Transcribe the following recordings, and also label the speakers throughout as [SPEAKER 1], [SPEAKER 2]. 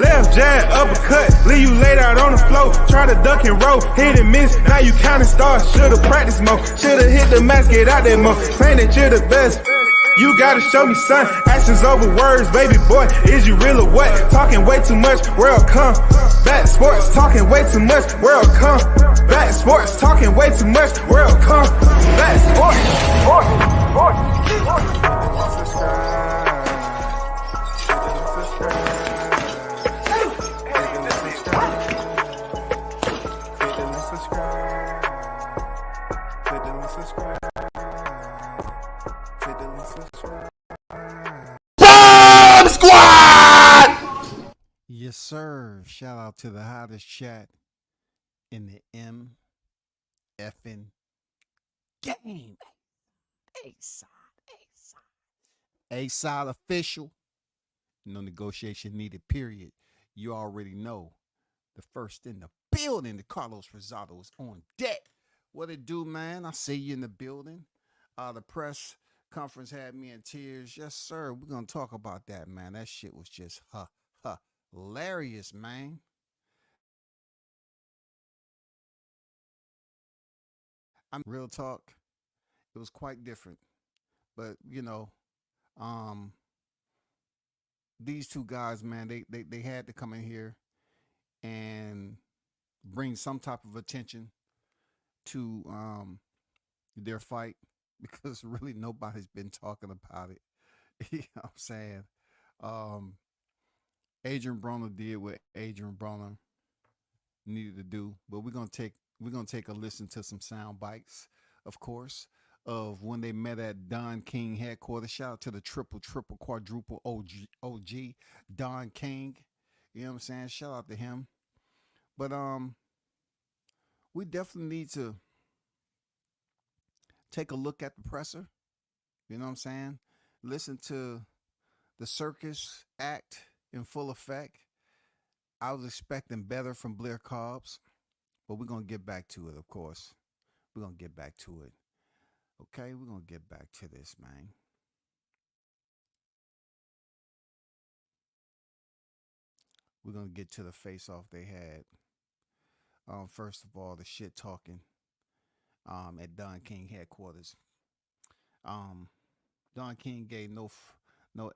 [SPEAKER 1] Left jab, uppercut, leave you laid out on the floor. Try to duck and roll, hit and miss, now you counting stars. Should've practiced more, should've hit the mask, get out there more. Claim that you're the best. You gotta show me, son. Actions over words, baby boy. Is you real or what? Talking way too much, world come. Back sports, talking way too much, world come. Back sports, talking way too much, world come. Back sports,
[SPEAKER 2] Yes, sir. Shout out to the hottest chat in the M effing game. A-side official. No negotiation needed, period. You already know. The first in the building, the Carlos Rosado is on deck. What it do, man? I see you in the building. The press conference had me in tears. Yes, sir. We're going to talk about that, man. That shit was just hilarious, man. I'm real talk. It was quite different. But, you know, these two guys, man, they had to come in here and bring some type of attention to their fight because really nobody's been talking about it. You know what I'm saying? Adrian Broner did what Adrian Broner needed to do, but we're gonna take a listen to some sound bites, of course, of when they met at Don King headquarters. Shout out to the triple quadruple OG Don King. You know what I'm saying? Shout out to him. But we definitely need to take a look at the presser. You know what I'm saying? Listen to the circus act in full effect. I was expecting better from Blair Cobbs, but we're going to get back to it, of course. We're going to get back to it. Okay, we're going to get back to this, man. We're going to get to the face-off they had. First of all, the shit talking at Don King headquarters. Don King gave no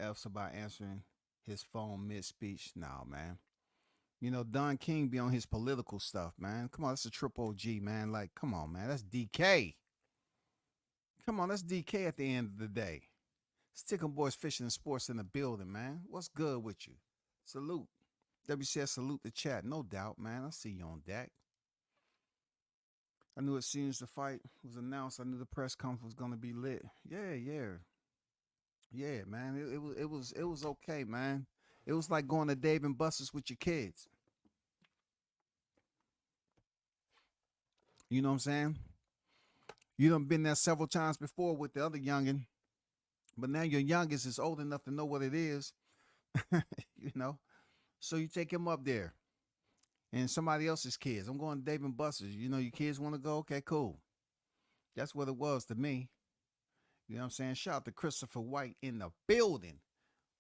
[SPEAKER 2] F's about answering his phone mid-speech. Nah, man. You know, Don King be on his political stuff, man. Come on, that's a triple OG, man. Like, come on, man. That's DK. Come on, that's DK at the end of the day. Stickin' Boys Fishing and Sports in the building, man. What's good with you? Salute. WCS salute the chat. No doubt, man. I see you on deck. I knew as soon as the fight was announced, I knew the press conference was gonna be lit. Yeah, man. It was okay, man. It was like going to Dave and Buster's with your kids. You know what I'm saying? You done been there several times before with the other youngin', but now your youngest is old enough to know what it is. You know? So you take him up there. And somebody else's kids. I'm going to Dave and Buster's. You know, your kids want to go? Okay, cool. That's what it was to me. You know what I'm saying? Shout out to Christopher White in the building.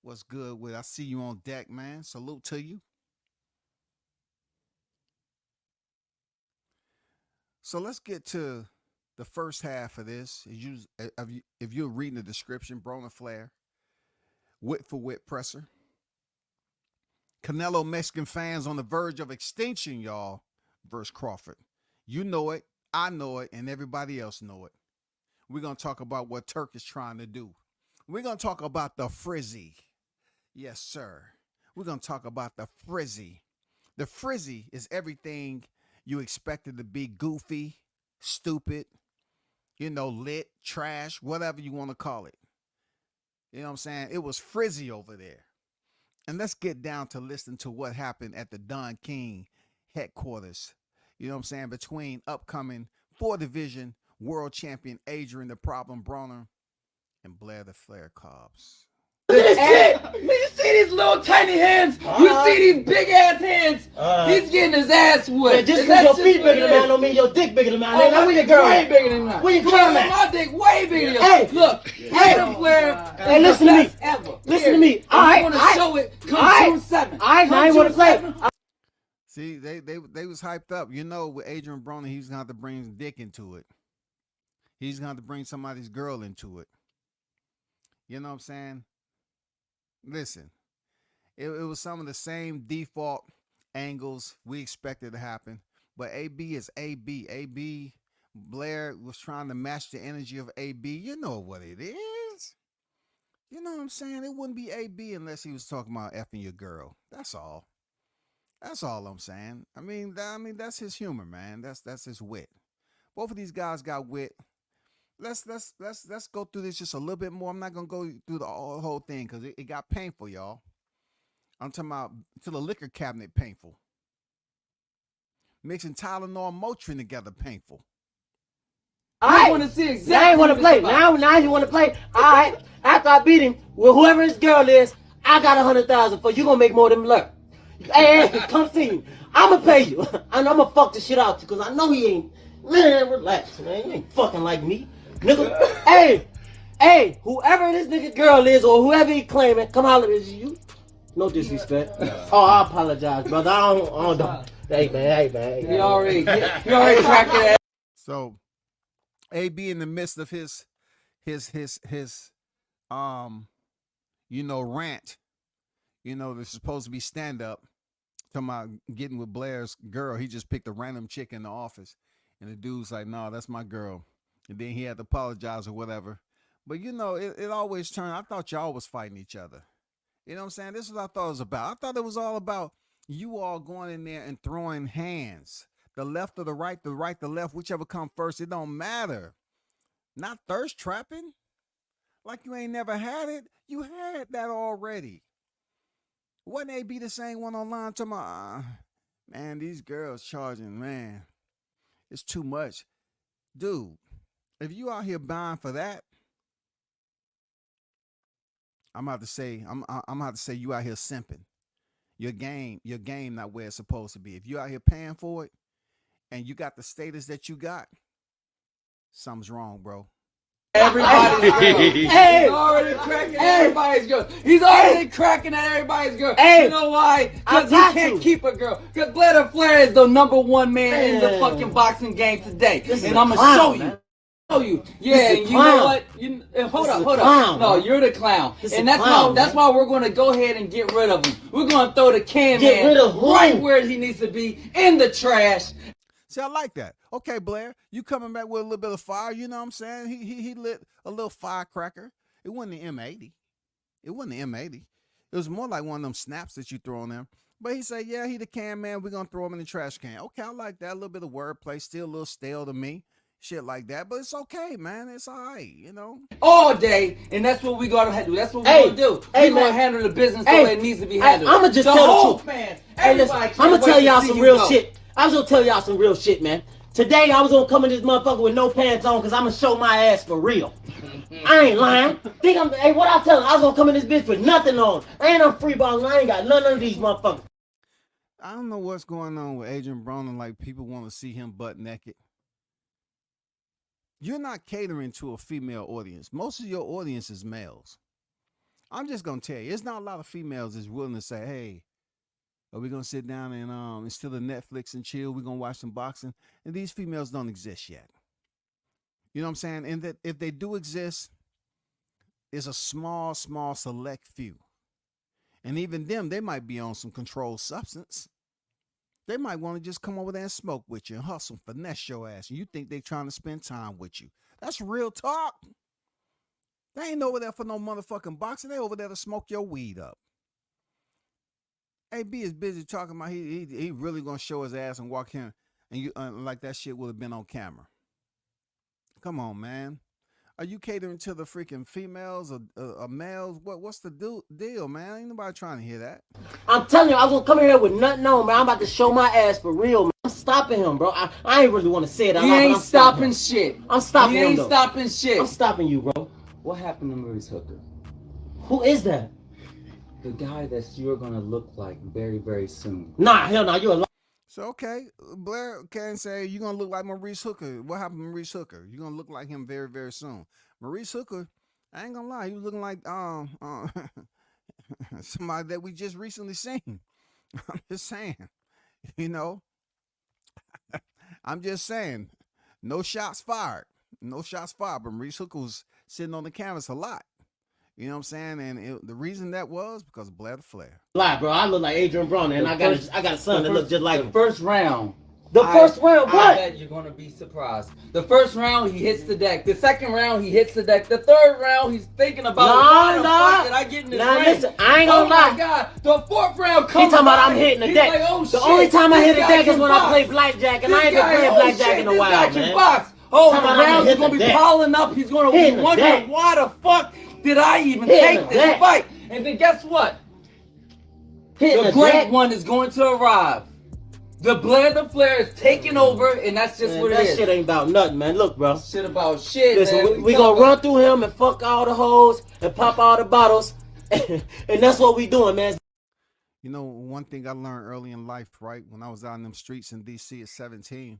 [SPEAKER 2] What's good with? I see you on deck, man. Salute to you. So let's get to the first half of this. If you're reading the description, Broner-Flair, wit for wit presser. Canelo Mexican fans on the verge of extinction, y'all, versus Crawford. You know it, I know it, and everybody else know it. We're going to talk about what Turk is trying to do. We're going to talk about the frizzy. Yes, sir. We're going to talk about the frizzy. The frizzy is everything you expected to be goofy, stupid, you know, lit, trash, whatever you want to call it. You know what I'm saying? It was frizzy over there. And let's get down to listening to what happened at the Don King headquarters. You know what I'm saying? Between upcoming 4-division world champion Adrian the Problem Broner and Blair the Flair Cobbs.
[SPEAKER 3] Hey, you see these little tiny hands? You see these big ass hands? He's getting his ass whipped.
[SPEAKER 4] Just because your feet bigger than mine don't mean your dick bigger than mine. Nigga, where your girl
[SPEAKER 3] way
[SPEAKER 4] at?
[SPEAKER 3] bigger than mine.
[SPEAKER 4] Where your girl at?
[SPEAKER 3] My dick way bigger than yours.
[SPEAKER 4] Hey,
[SPEAKER 3] look, Broner-Flair.
[SPEAKER 4] Hey, listen to me.
[SPEAKER 3] Ever.
[SPEAKER 4] Listen to me.
[SPEAKER 3] I want to show it. Come June 7th.
[SPEAKER 4] I ain't want to play.
[SPEAKER 2] See, they was hyped up. You know, with Adrian Broner, he's gonna have to bring dick into it. He's gonna have to bring somebody's girl into it. You know what I'm saying? Listen, it was some of the same default angles we expected to happen, but AB is AB. AB, Blair was trying to match the energy of AB. You know what it is. You know what I'm saying? It wouldn't be AB unless he was talking about effing your girl. That's all. That's all I'm saying. I mean, that's his humor, man. That's his wit. Both of these guys got wit. Let's go through this just a little bit more. I'm not gonna go through the whole thing because it got painful, y'all. I'm talking about to the liquor cabinet painful. Mixing Tylenol and Motrin together painful.
[SPEAKER 3] I want to see exactly.
[SPEAKER 4] Now you want to play. Now you want to play. All right. After I beat him, with whoever his girl is, I got 100,000 for you. Gonna make more than Blair. Hey, come see me. I'ma pay you, and I'ma fuck the shit out you because I know he ain't. Man, relax, man. You ain't fucking like me. Nigga, hey, whoever this nigga girl is or whoever he claiming, come holler at you. No disrespect. Oh, I apologize, brother. I don't. Hey man.
[SPEAKER 3] You already cracked it.
[SPEAKER 2] So, AB in the midst of his rant. You know, there's supposed to be stand up. Talking about getting with Blair's girl. He just picked a random chick in the office, and the dude's like, "No, that's my girl." And then he had to apologize or whatever. But, you know, it always turned. I thought y'all was fighting each other. You know what I'm saying? This is what I thought it was about. I thought it was all about you all going in there and throwing hands. The left or the right, the left, whichever come first. It don't matter. Not thirst trapping. Like you ain't never had it. You had that already. Wasn't AB the same one online talking about, man, these girls charging, man, it's too much. Dude. If you out here buying for that, I'm about to say you out here simping. Your game not where it's supposed to be. If you out here paying for it and you got the status that you got, something's wrong, bro.
[SPEAKER 3] Everybody's girl. Hey, he's already cracking everybody's girl. He's already cracking at everybody's girl.
[SPEAKER 4] Hey,
[SPEAKER 3] you know why? Because he can't keep a girl. Because Broner-Flair is the #1 man in the fucking boxing game today. And I'm going to show you. Yeah, and you know what? Hold up. No, you're the clown. And that's why we're going to go ahead and get rid of him. We're going to throw the can man right where he needs to be, in the trash.
[SPEAKER 2] See, I like that. Okay, Blair, you coming back with a little bit of fire, you know what I'm saying? He lit a little firecracker. It wasn't the M80. It wasn't the M80. It was more like one of them snaps that you throw on them. But he said, yeah, he the can man. We're going to throw him in the trash can. Okay, I like that. A little bit of wordplay. Still a little stale to me. Shit like that, but it's okay, man. It's all right, you know.
[SPEAKER 3] All day, and that's what we gotta do. That's what we're gonna do. We're gonna handle the business the way it needs to be handled.
[SPEAKER 4] I'ma just tell the truth.
[SPEAKER 3] I'm
[SPEAKER 4] gonna tell y'all some real shit. I was gonna tell y'all some real shit, man. Today I was gonna come in this motherfucker with no pants on because I'm gonna show my ass for real. I ain't lying. Hey, what I tell him? I was gonna come in this bitch with nothing on. I'm freeballing. I ain't got none of these motherfuckers.
[SPEAKER 2] I don't know what's going on with Adrian Broner. Like people want to see him butt naked. You're not catering to a female audience. Most of your audience is males. I'm just going to tell you, it's not a lot of females that's willing to say, hey, are we going to sit down and instead of Netflix and chill, we're going to watch some boxing? And these females don't exist yet. You know what I'm saying? And that if they do exist, it's a small select few. And even them, they might be on some controlled substance. They might want to just come over there and smoke with you and hustle, finesse your ass. And you think they're trying to spend time with you. That's real talk. They ain't over there for no motherfucking boxing. They over there to smoke your weed up. AB is busy talking about he really going to show his ass and walk in. And you like that shit would have been on camera. Come on, man. Are you catering to the freaking females or males? What's the deal, man? Ain't nobody trying to hear that.
[SPEAKER 4] I'm telling you, I was going to come in here with nothing on, man. I'm about to show my ass for real, man. I'm stopping him, bro. I ain't really want to say it.
[SPEAKER 3] He ain't stopping shit.
[SPEAKER 4] I'm stopping him,
[SPEAKER 3] He ain't stopping shit.
[SPEAKER 4] I'm stopping you, bro.
[SPEAKER 3] What happened to Marie's hooker?
[SPEAKER 4] Who is that?
[SPEAKER 3] The guy that you're gonna look like very, very soon.
[SPEAKER 4] Nah, hell no, you a liar.
[SPEAKER 2] So okay, Blair can say you're gonna look like Maurice Hooker. What happened to Maurice Hooker? You're gonna look like him very, very soon. Maurice Hooker, I ain't gonna lie, he was looking like somebody that we just recently seen. I'm just saying, you know. I'm just saying, no shots fired. No shots fired. But Maurice Hooker was sitting on the canvas a lot. You know what I'm saying? And the reason that was because of Blair-Flair.
[SPEAKER 4] Lie, bro. I look like Adrian Broner, and I got a son that looks just like him.
[SPEAKER 3] First round.
[SPEAKER 4] First round, what?
[SPEAKER 3] I bet you're gonna be surprised. The first round, he hits the deck. The second round, he hits the deck. The third round, he's thinking about why the fuck did I get in this ring?
[SPEAKER 4] Listen, I ain't gonna lie.
[SPEAKER 3] Oh my God! The fourth round comes.
[SPEAKER 4] He talking about I'm hitting the deck.
[SPEAKER 3] Like, oh,
[SPEAKER 4] the only time I hit the deck is when I play blackjack, and I ain't been playing blackjack in a while, man.
[SPEAKER 3] Box. Oh, the rounds are gonna be piling up. He's gonna be wondering why the fuck did I even take this fight? And then guess what? The great one is going to arrive. The Blair is taking over, and that's just what it is.
[SPEAKER 4] That shit ain't about nothing, man. Look, bro.
[SPEAKER 3] Shit about shit,
[SPEAKER 4] Listen,
[SPEAKER 3] man.
[SPEAKER 4] we gonna run through him and fuck all the hoes and pop all the bottles, and that's what we doing, man.
[SPEAKER 2] You know, one thing I learned early in life, right? When I was out in them streets in D.C. at 17,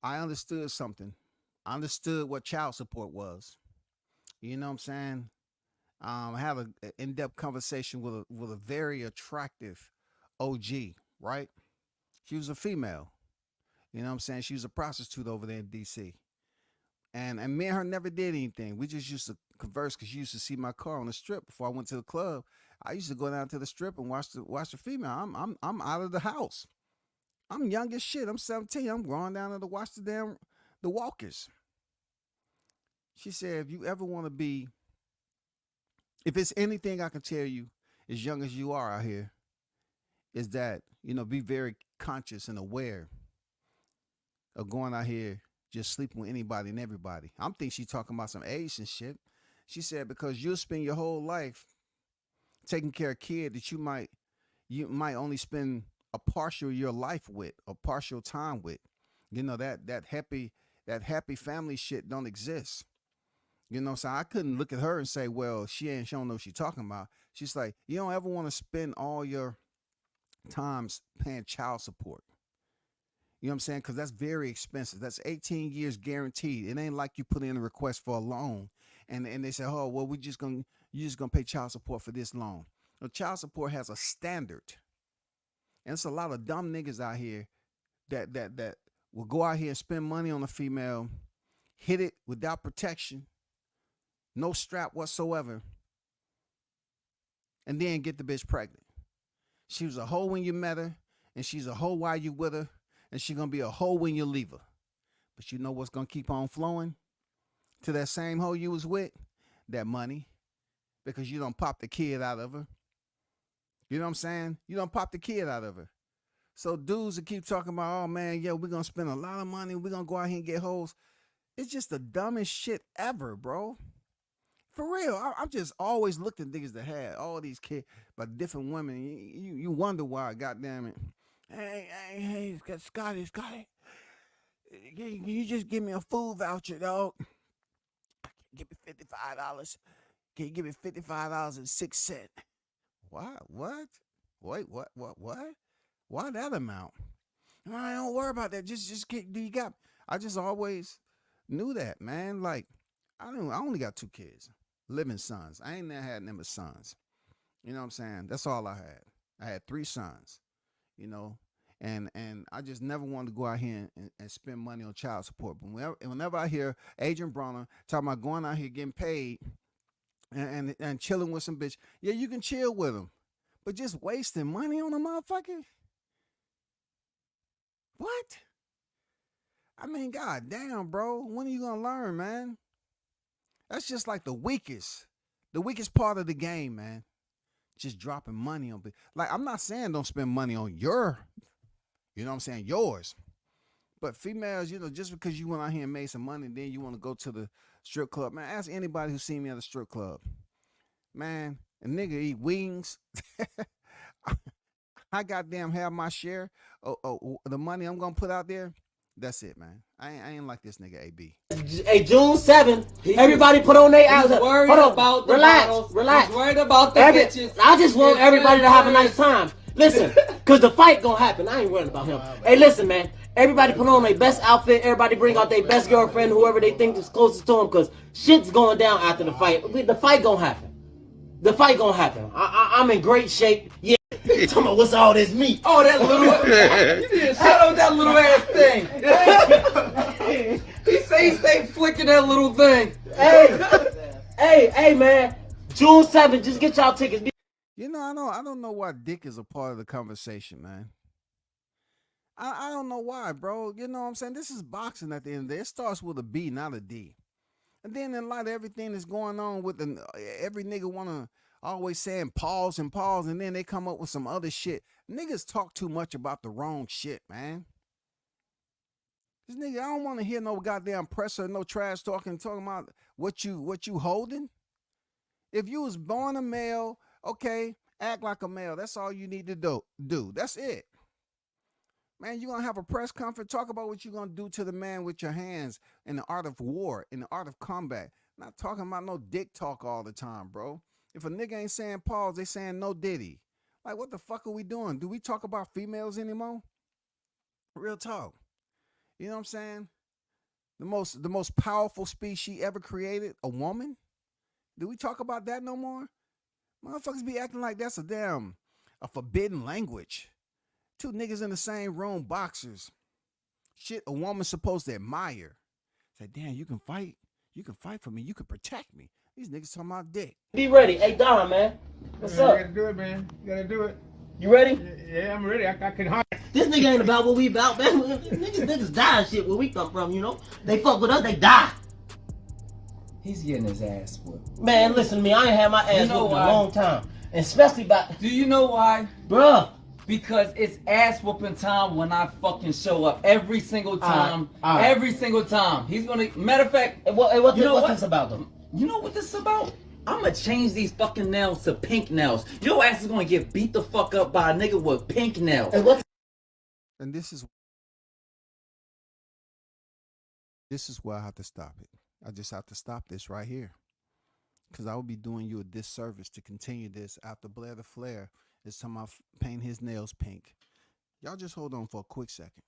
[SPEAKER 2] I understood something. I understood what child support was. You know what I'm saying? I had an in-depth conversation with a very attractive OG, right? She was a female. You know what I'm saying? She was a prostitute over there in D.C. And me and her never did anything. We just used to converse because she used to see my car on the strip before I went to the club. I used to go down to the strip and watch the female. I'm out of the house. I'm young as shit. I'm 17. I'm going down to watch the walkers. She said, if you ever want to be, if it's anything I can tell you, as young as you are out here, is that, you know, be very conscious and aware of going out here just sleeping with anybody and everybody. I'm thinking she's talking about some Asian shit. She said, because you'll spend your whole life taking care of a kid that you might only spend a partial of your life with, a partial time with. You know, that happy family shit don't exist. You know, so I couldn't look at her and say, well, she don't know what she's talking about. She's like, you don't ever want to spend all your times paying child support. You know what I'm saying? Because that's very expensive. That's 18 years guaranteed. It ain't like you put in a request for a loan and they say, oh, well, you're just gonna pay child support for this long. No, child support has a standard. And it's a lot of dumb niggas out here that will go out here and spend money on a female, hit it without protection, no strap whatsoever, and then get the bitch pregnant. She was a hoe when you met her, and she's a hoe while you with her, and she's going to be a hoe when you leave her. But you know what's going to keep on flowing to that same hoe you was with? That money, because you don't pop the kid out of her. You know what I'm saying? You don't pop the kid out of her. So dudes that keep talking about, oh, man, yeah, we're going to spend a lot of money. We're going to go out here and get hoes. It's just the dumbest shit ever, bro. For real. I've just always looked at niggas that had all these kids by different women. You wonder why, goddamn it. Hey, Scotty. Can you just give me a food voucher, dog? Give me $55. Can you give me $55.06? What? Wait, what? Why that amount? I don't worry about that. Just get, do you got? I just always knew that, man. Like, I only got 2 kids, living sons. I ain't never had them as sons. You know what I'm saying? That's all I had. I had 3 sons, you know, and I just never wanted to go out here and spend money on child support. But whenever I hear Adrian Broner talking about going out here getting paid and chilling with some bitch, yeah, you can chill with them, but just wasting money on a motherfucker? What? I mean, god damn, bro. When are you gonna learn, man? That's just like the weakest part of the game, man. Just dropping money on, like, I'm not saying don't spend money on your, you know what I'm saying, yours. But females, you know, just because you went out here and made some money, then you want to go to the strip club. Man, ask anybody who's seen me at a strip club. Man, a nigga eat wings. I goddamn have my share. Oh, the money I'm gonna put out there. That's it, man. I ain't like this nigga AB.
[SPEAKER 4] Hey, June 7th, everybody put on their
[SPEAKER 3] He's
[SPEAKER 4] outfit.
[SPEAKER 3] worried
[SPEAKER 4] Hold on,
[SPEAKER 3] about the
[SPEAKER 4] relax,
[SPEAKER 3] bottles.
[SPEAKER 4] relax.
[SPEAKER 3] He's worried about the bitches.
[SPEAKER 4] I just want everybody to have a nice time. Listen, because the fight gonna happen. I ain't worried about him. Hey, listen, man. Everybody put on their best outfit. Everybody bring out their best girlfriend, whoever they think is closest to them, because shit's going down after the fight. The fight gonna happen. The fight gonna happen. I'm in great shape. Yeah. Tell me what's all this meat?
[SPEAKER 3] Oh, that little. You need to shut up that little ass thing. He stay flicking that little thing.
[SPEAKER 4] Hey, man. June 7th, just get y'all tickets.
[SPEAKER 2] You know, I don't know why dick is a part of the conversation, man. I don't know why, bro. You know what I'm saying? This is boxing at the end of the day. It starts with a B, not a D. And then in light of everything that's going on with every nigga wanna always saying pause, and then they come up with some other shit. Niggas talk too much about the wrong shit, man. This nigga, I don't want to hear no goddamn presser, no trash talking about what you holding. If you was born a male, okay, act like a male. That's all you need to do. That's it. Man, you're going to have a press conference, talk about what you're going to do to the man with your hands in the art of war, in the art of combat. Not talking about no dick talk all the time, bro. If a nigga ain't saying pause, they saying no diddy. Like, what the fuck are we doing? Do we talk about females anymore? Real talk. You know what I'm saying? The most powerful species ever created, a woman? Do we talk about that no more? Motherfuckers be acting like that's a forbidden language. Two niggas in the same room, boxers. Shit a woman's supposed to admire. Say, damn, you can fight. You can fight for me. You can protect me. These niggas talking about dick.
[SPEAKER 4] Be ready. Hey, Don, man. What's up?
[SPEAKER 5] You gotta do it, man. You gotta do it.
[SPEAKER 4] You ready?
[SPEAKER 5] Yeah, I'm ready. I can hard.
[SPEAKER 4] This nigga ain't about what we about, man. Niggas die and shit where we come from, you know? They fuck with us, they die.
[SPEAKER 3] He's getting his ass whooped.
[SPEAKER 4] Man, listen to me. I ain't had my ass whooped in a long time. And especially about...
[SPEAKER 3] Do you know why?
[SPEAKER 4] Bruh.
[SPEAKER 3] Because it's ass whooping time when I fucking show up every single time. Every single time. He's gonna. Matter of fact,
[SPEAKER 4] what's this about though?
[SPEAKER 3] You know what this is about? I'm gonna change these fucking nails to pink nails. Your ass is gonna get beat the fuck up by a nigga with pink nails.
[SPEAKER 2] And this is where I have to stop it. I just have to stop this right here. Because I would be doing you a disservice to continue this after Blair-Flair is talking about paint his nails pink. Y'all just hold on for a quick second.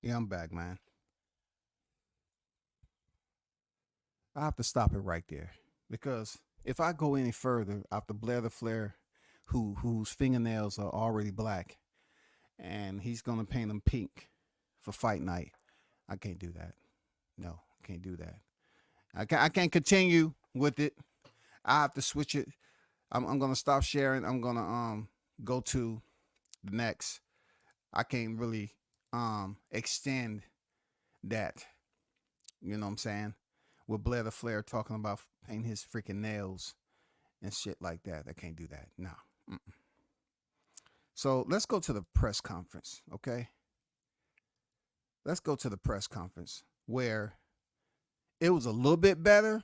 [SPEAKER 2] Yeah, I'm back, man. I have to stop it right there. Because if I go any further after Blair-Flair, whose fingernails are already black, and he's going to paint them pink for fight night, I can't do that. No, I can't do that. I can't continue with it. I have to switch it. I'm going to stop sharing. I'm going to go to the next. I can't really extend that. You know what I'm saying? With Blair-Flair talking about painting his freaking nails and shit like that. I can't do that. No. So let's go to the press conference, okay? Let's go to the press conference where it was a little bit better,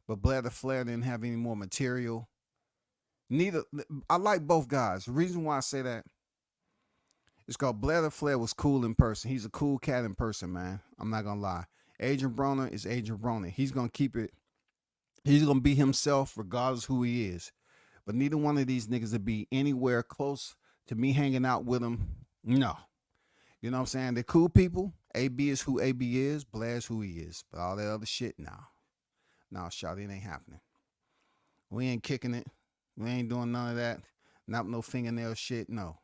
[SPEAKER 2] but Blair-Flair didn't have any more material. I like both guys. The reason why I say that is because Blair-Flair was cool in person. He's a cool cat in person, man. I'm not going to lie. Adrian Broner is Adrian Broner. He's going to keep it. He's going to be himself regardless who he is. But neither one of these niggas would be anywhere close to me hanging out with him. No. You know what I'm saying? They're cool people. AB is who AB is. Blair is who he is. But all that other shit, nah, shawty, it ain't happening. We ain't kicking it. We ain't doing none of that. Not no fingernail shit, no.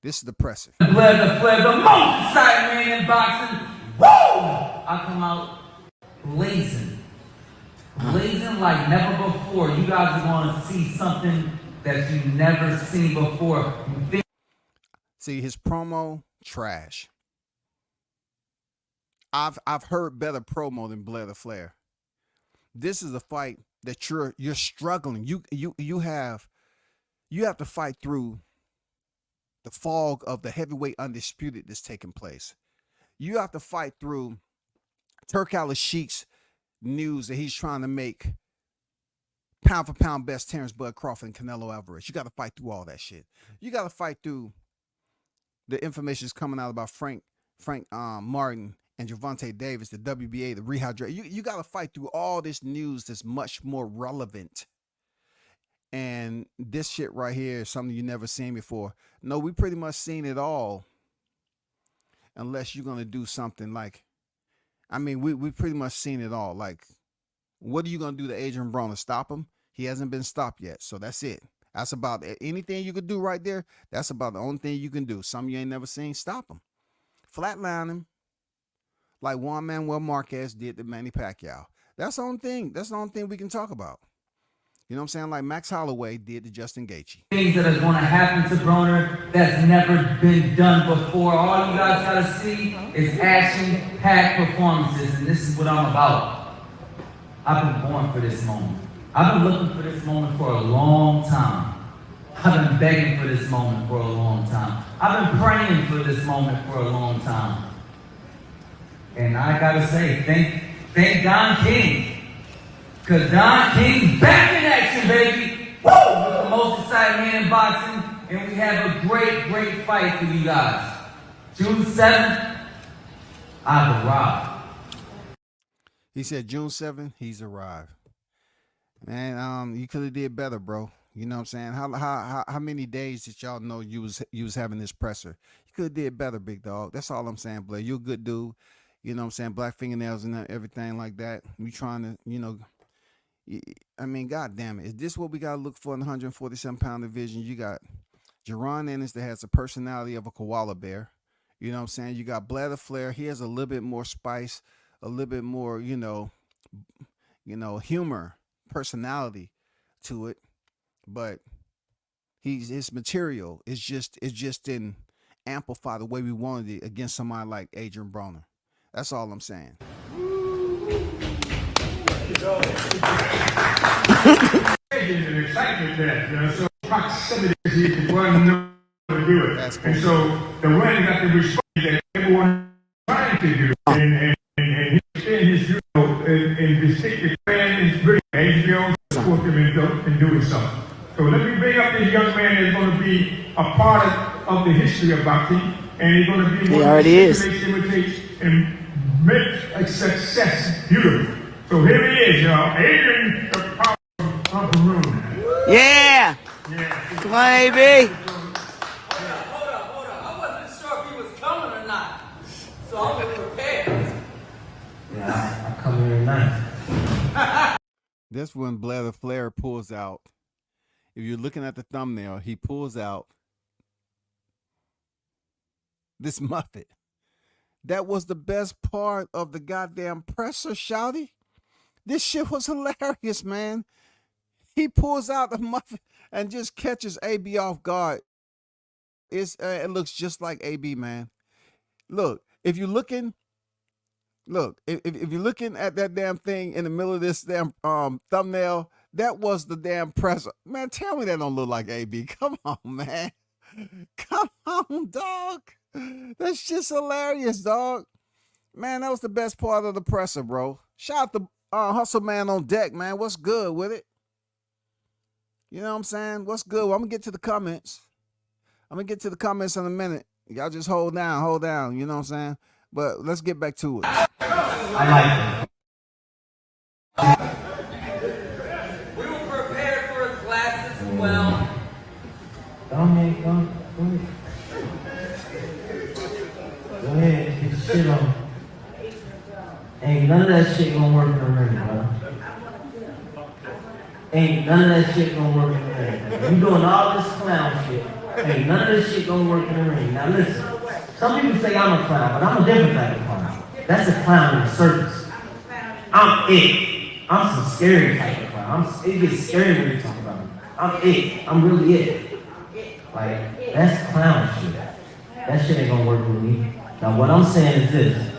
[SPEAKER 2] This is the presser.
[SPEAKER 3] Broner-Flair, the most exciting man in boxing. Woo! I come out blazing. Blazing like never before. You guys are going to see something that you've never seen before.
[SPEAKER 2] See, his promo, trash. I've heard better promo than Broner-Flair. This is a fight that you're struggling. You have to fight through the fog of the heavyweight undisputed that's taking place. You have to fight through Turk Al-Sheik's news that he's trying to make pound for pound best Terrence Bud Crawford and Canelo Alvarez. You got to fight through all that shit. You got to fight through the information that's coming out about Frank Martin and Gervonta Davis, the WBA, the rehydrate. You got to fight through all this news that's much more relevant. And this shit right here is something you never seen before. No, we pretty much seen it all. Unless you're going to do something like, I mean, we pretty much seen it all. Like, what are you going to do to Adrian Broner? Stop him? He hasn't been stopped yet. So that's it. That's about anything you could do right there. That's about the only thing you can do. Something you ain't never seen, stop him. Flatline him. Like Juan Manuel Marquez did to Manny Pacquiao. That's the only thing. That's the only thing we can talk about. You know what I'm saying? Like Max Holloway did to Justin Gaethje.
[SPEAKER 3] Things that are going to happen to Broner that's never been done before. All you guys got to see is action-packed performances, and this is what I'm about. I've been born for this moment. I've been looking for this moment for a long time. I've been begging for this moment for a long time. I've been praying for this moment for a long time. And I gotta say, thank Don King. Cause Don King's back in action, baby. Woo! We're the most exciting man in boxing, and we have a great fight for you guys. June 7th, I've arrived.
[SPEAKER 2] He said June 7th, he's arrived. Man, you could have did better, bro. You know what I'm saying? How many days did y'all know you was having this presser? You could have did better, big dog. That's all I'm saying, Blair. You're a good dude. You know what I'm saying? Black fingernails and everything like that. We trying to, you know, I mean, God damn it. Is this what we got to look for in the 147-pound division? You got Jerron Ennis that has the personality of a koala bear. You know what I'm saying? You got Broner-Flair. He has a little bit more spice, a little bit more, you know, humor, personality to it. But his material is just didn't amplify the way we wanted it against somebody like Adrian Broner. That's all I'm saying.
[SPEAKER 5] Excitement there, you know, so proximity is one to do it.
[SPEAKER 2] That's cool.
[SPEAKER 5] And so the way got the response that everyone trying to do, and he's in his, you know, in distinctive plan is really HBO support him in doing something. So let me bring up this young man that's going to be a part of the history of boxing, and he's going to be one of the and make a success beautiful. So here he is, y'all. Adrian, the power of the room.
[SPEAKER 4] Yeah! Come on, AB!
[SPEAKER 3] Hold up. I wasn't sure if he was coming or not. So I'm prepared. Yeah, I come here tonight.
[SPEAKER 2] That's when Broner-Flair pulls out. If you're looking at the thumbnail, he pulls out this Muppet. That was the best part of the goddamn presser, shouty. This shit was hilarious, man. He pulls out the Muppet and just catches AB off guard. It looks just like AB, man. Look, if you're looking at that damn thing in the middle of this damn thumbnail, that was the damn presser. Man, tell me that don't look like AB. Come on, man. Come on, dog. That's just hilarious, dog. Man, that was the best part of the presser, bro. Shout out to Hustle Man on deck, man. What's good with it? You know what I'm saying? What's good? Well, I'm going to get to the comments. I'm going to get to the comments in a minute. Y'all just hold down. You know what I'm saying? But let's get back to it.
[SPEAKER 3] I like it. We were prepared for his glasses as well. Don't.
[SPEAKER 4] shit on. Ain't none of that shit gonna work in the ring, bro. Ain't none of that shit gonna work in the ring. You doing all this clown shit. Ain't none of this shit gonna work in the ring. Now listen, some people say I'm a clown, but I'm a different type of clown. That's a clown in the circus. I'm it. I'm some scary type of clown. It gets scary when you talk about me. I'm it. I'm really it. Like, that's clown shit. That shit ain't gonna work with me. Now what I'm saying is this.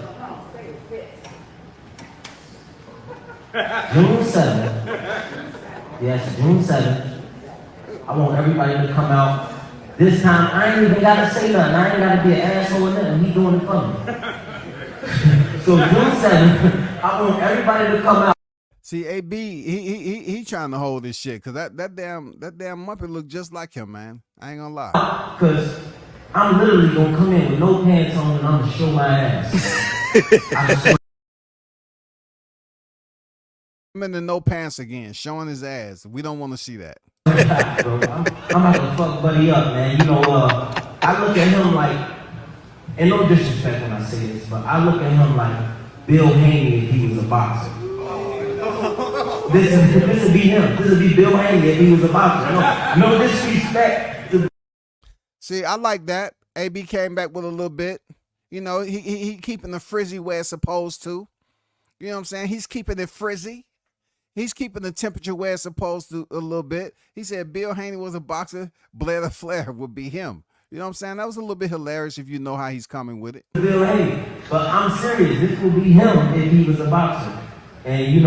[SPEAKER 4] June 7th. Yes, June 7th. I want everybody to come out. This time, I ain't even gotta say nothing. I ain't gotta be an asshole or nothing. He doing it for me. So June 7th, I want everybody to come out.
[SPEAKER 2] See, AB, he trying to hold this shit, cause that damn Muppet look just like him, man. I ain't gonna lie.
[SPEAKER 4] Cause I'm literally gonna come in with no pants on and I'm gonna show my ass.
[SPEAKER 2] I'm in the no pants again, showing his ass. We don't want to see that.
[SPEAKER 4] I'm not gonna fuck Buddy up, man. You know, I look at him like, and no disrespect when I say this, but I look at him like Bill Haney if he was a boxer. This would be him. This would be Bill Haney if he was a boxer. No disrespect.
[SPEAKER 2] See, I like that. AB came back with a little bit. You know, he keeping the frizzy where it's supposed to. You know what I'm saying? He's keeping it frizzy. He's keeping the temperature where it's supposed to a little bit. He said Bill Haney was a boxer, Blair-Flair would be him. You know what I'm saying? That was a little bit hilarious if you know how he's coming with it.
[SPEAKER 4] Bill Haney. But I'm serious. This will be him if he was a boxer. And June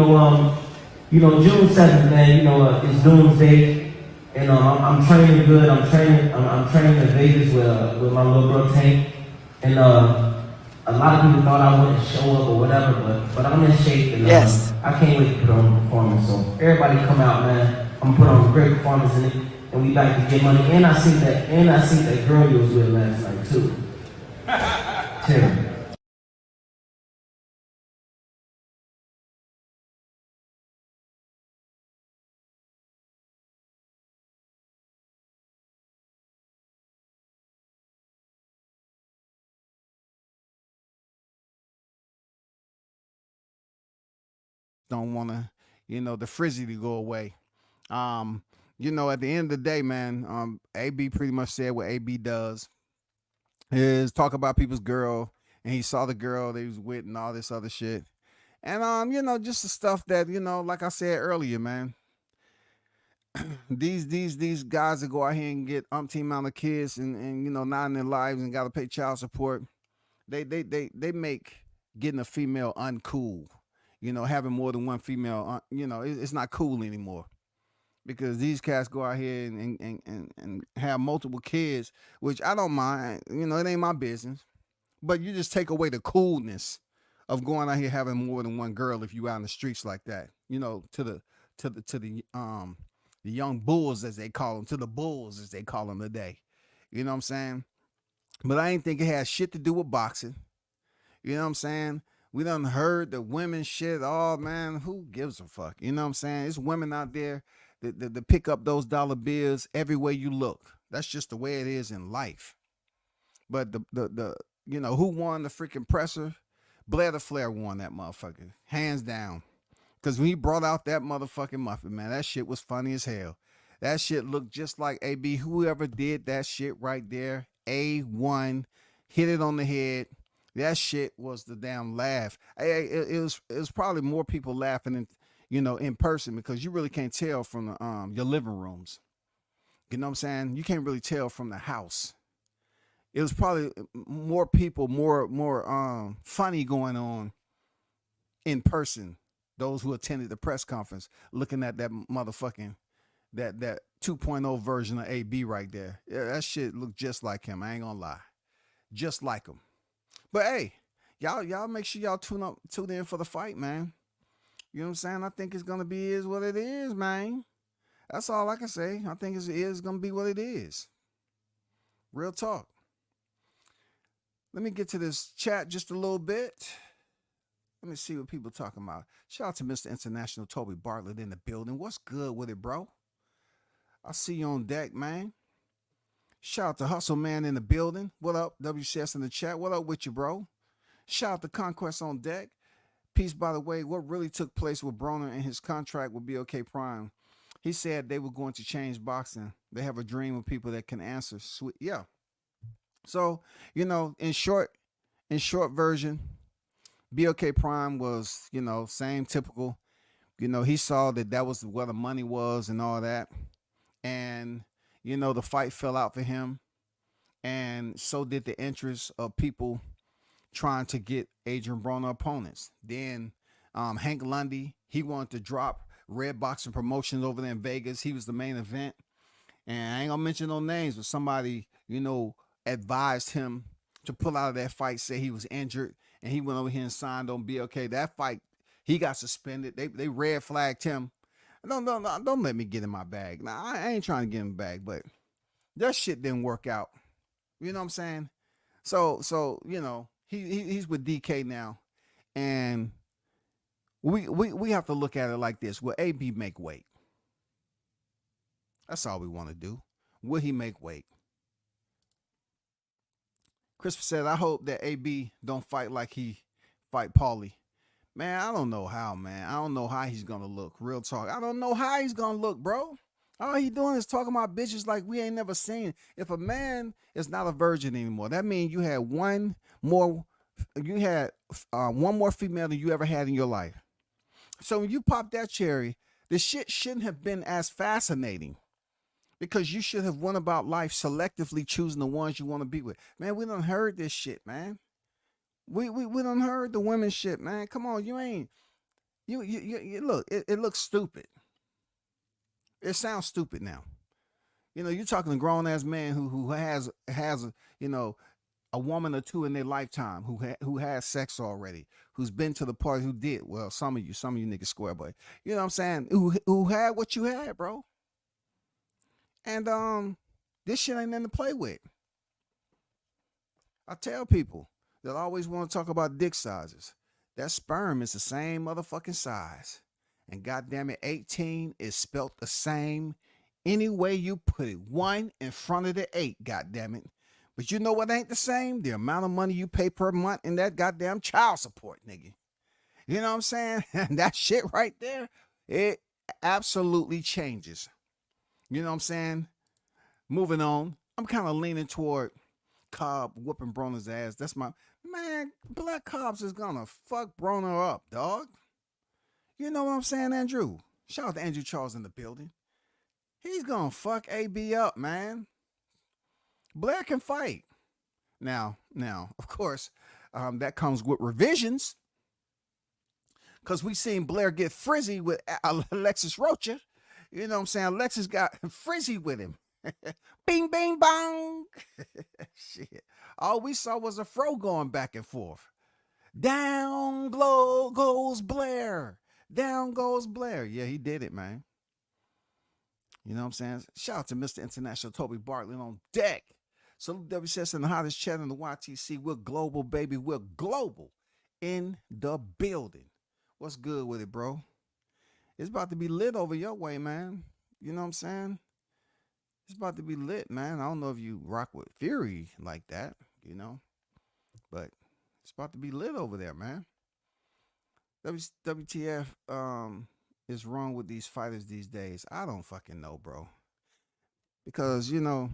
[SPEAKER 4] 7th, man, it's Doomsday. And I'm training good. I'm training in Vegas with my little bro Tank. And a lot of people thought I wouldn't show up or whatever, but I'm in shape and
[SPEAKER 3] Yes.
[SPEAKER 4] I can't wait to put on a performance. So everybody come out, man. I'm gonna put on a great performance in it, and we back to get money. And I see that girl you was with last night too. Terrible.
[SPEAKER 2] Don't want to, the frizzy to go away. At the end of the day, man, AB pretty much said what AB does is talk about people's girl, and he saw the girl they was with and all this other shit. And, just the stuff that, like I said earlier, man, these guys that go out here and get umpteen amount of kids and not in their lives and got to pay child support, they make getting a female uncool. Having more than one female, it's not cool anymore, because these cats go out here and have multiple kids, which I don't mind. It ain't my business, but you just take away the coolness of going out here having more than one girl if you out in the streets like that. To the young bulls as they call them, to the bulls as they call them today. You know what I'm saying? But I ain't think it had shit to do with boxing. You know what I'm saying? We done heard the women shit. Oh, man, who gives a fuck? You know what I'm saying? It's women out there that pick up those dollar bills everywhere you look. That's just the way it is in life. But the who won the freaking presser? Blair-Flair won that motherfucker. Hands down. Because when he brought out that motherfucking muffin, man, that shit was funny as hell. That shit looked just like AB. Whoever did that shit right there, A1, hit it on the head. That shit was the damn laugh. It was probably more people laughing in person, because you really can't tell from your living rooms. You know what I'm saying? You can't really tell from the house. It was probably more people, more funny going on in person. Those who attended the press conference, looking at that motherfucking that 2.0 version of AB right there. Yeah, that shit looked just like him. I ain't gonna lie, just like him. But hey, y'all make sure y'all tune in for the fight, man. You know what I'm saying? I think it's gonna be what it is, man. That's all I can say. I think it is gonna be what it is. Real talk. Let me get to this chat just a little bit. Let me see what people are talking about. Shout out to Mr. International Toby Bartlett in the building. What's good with it, bro? I see you on deck, man. Shout out to Hustle Man in the building. What up? WCS in the chat. What up with you, bro? Shout out to Conquest on Deck. Peace, by the way. What really took place with Broner and his contract with BOK Prime? He said they were going to change boxing. They have a dream of people that can answer. Sweet, yeah. So, you know, in short version, BOK Prime was, you know, same typical. You know, he saw that was where the money was and all that. And, you know, the fight fell out for him. And so did the interest of people trying to get Adrian Broner opponents. Then Hank Lundy, he wanted to drop Red Boxing Promotions over there in Vegas. He was the main event. And I ain't gonna mention no names, but somebody, you know, advised him to pull out of that fight, say he was injured, and he went over here and signed on BOK. That fight, he got suspended. They red flagged him. Don't let me get in my bag. Now, I ain't trying to get in my bag, but that shit didn't work out. You know what I'm saying? So you know, he's with DK now, and we have to look at it like this. Will AB make weight? That's all we want to do. Will he make weight? Christopher said, I hope that AB don't fight like he fight Paulie. Man, I don't know how, man. I don't know how he's going to look. Real talk. I don't know how he's going to look, bro. All he doing is talking about bitches like we ain't never seen. If a man is not a virgin anymore, that means you had one more female than you ever had in your life. So when you pop that cherry, the shit shouldn't have been as fascinating, because you should have went about life selectively choosing the ones you want to be with. Man, we done heard this shit, man. We done heard the women shit, man. Come on, you look, it looks stupid. It sounds stupid now. You know, you're talking to a grown ass man who has you know, a woman or two in their lifetime who has sex already, who's been to the party, who did. Well, some of you niggas square, but you know what I'm saying? Who had what you had, bro. And this shit ain't nothing to play with. I tell people that always want to talk about dick sizes. That sperm is the same motherfucking size. And goddamn it, 18 is spelt the same any way you put it. 1 in front of the 8, goddamn it. But you know what ain't the same? The amount of money you pay per month in that goddamn child support, nigga. You know what I'm saying? And that shit right there, it absolutely changes. You know what I'm saying? Moving on. I'm kind of leaning toward Cobb whooping Broner's ass. That's my man. Black Cobbs is gonna fuck Broner up, dog. You know what I'm saying, Andrew? Shout out to Andrew Charles in the building. He's gonna fuck AB up, man. Blair can fight. Now, of course, that comes with revisions, because we seen Blair get frizzy with Alexis Rocha. You know what I'm saying? Alexis got frizzy with him. Bing, bing, bong. Shit. All we saw was a fro going back and forth. Down goes Blair. Down goes Blair. Yeah, he did it, man. You know what I'm saying? Shout out to Mr. International Toby Bartlett on deck. Salute WCS and the hottest chat in the YTC. We're global, baby. We're global in the building. What's good with it, bro? It's about to be lit over your way, man. You know what I'm saying? It's about to be lit, man. I don't know if you rock with Fury like that, you know, but it's about to be lit over there, man. WTF is wrong with these fighters these days? I don't fucking know, bro. Because, you know,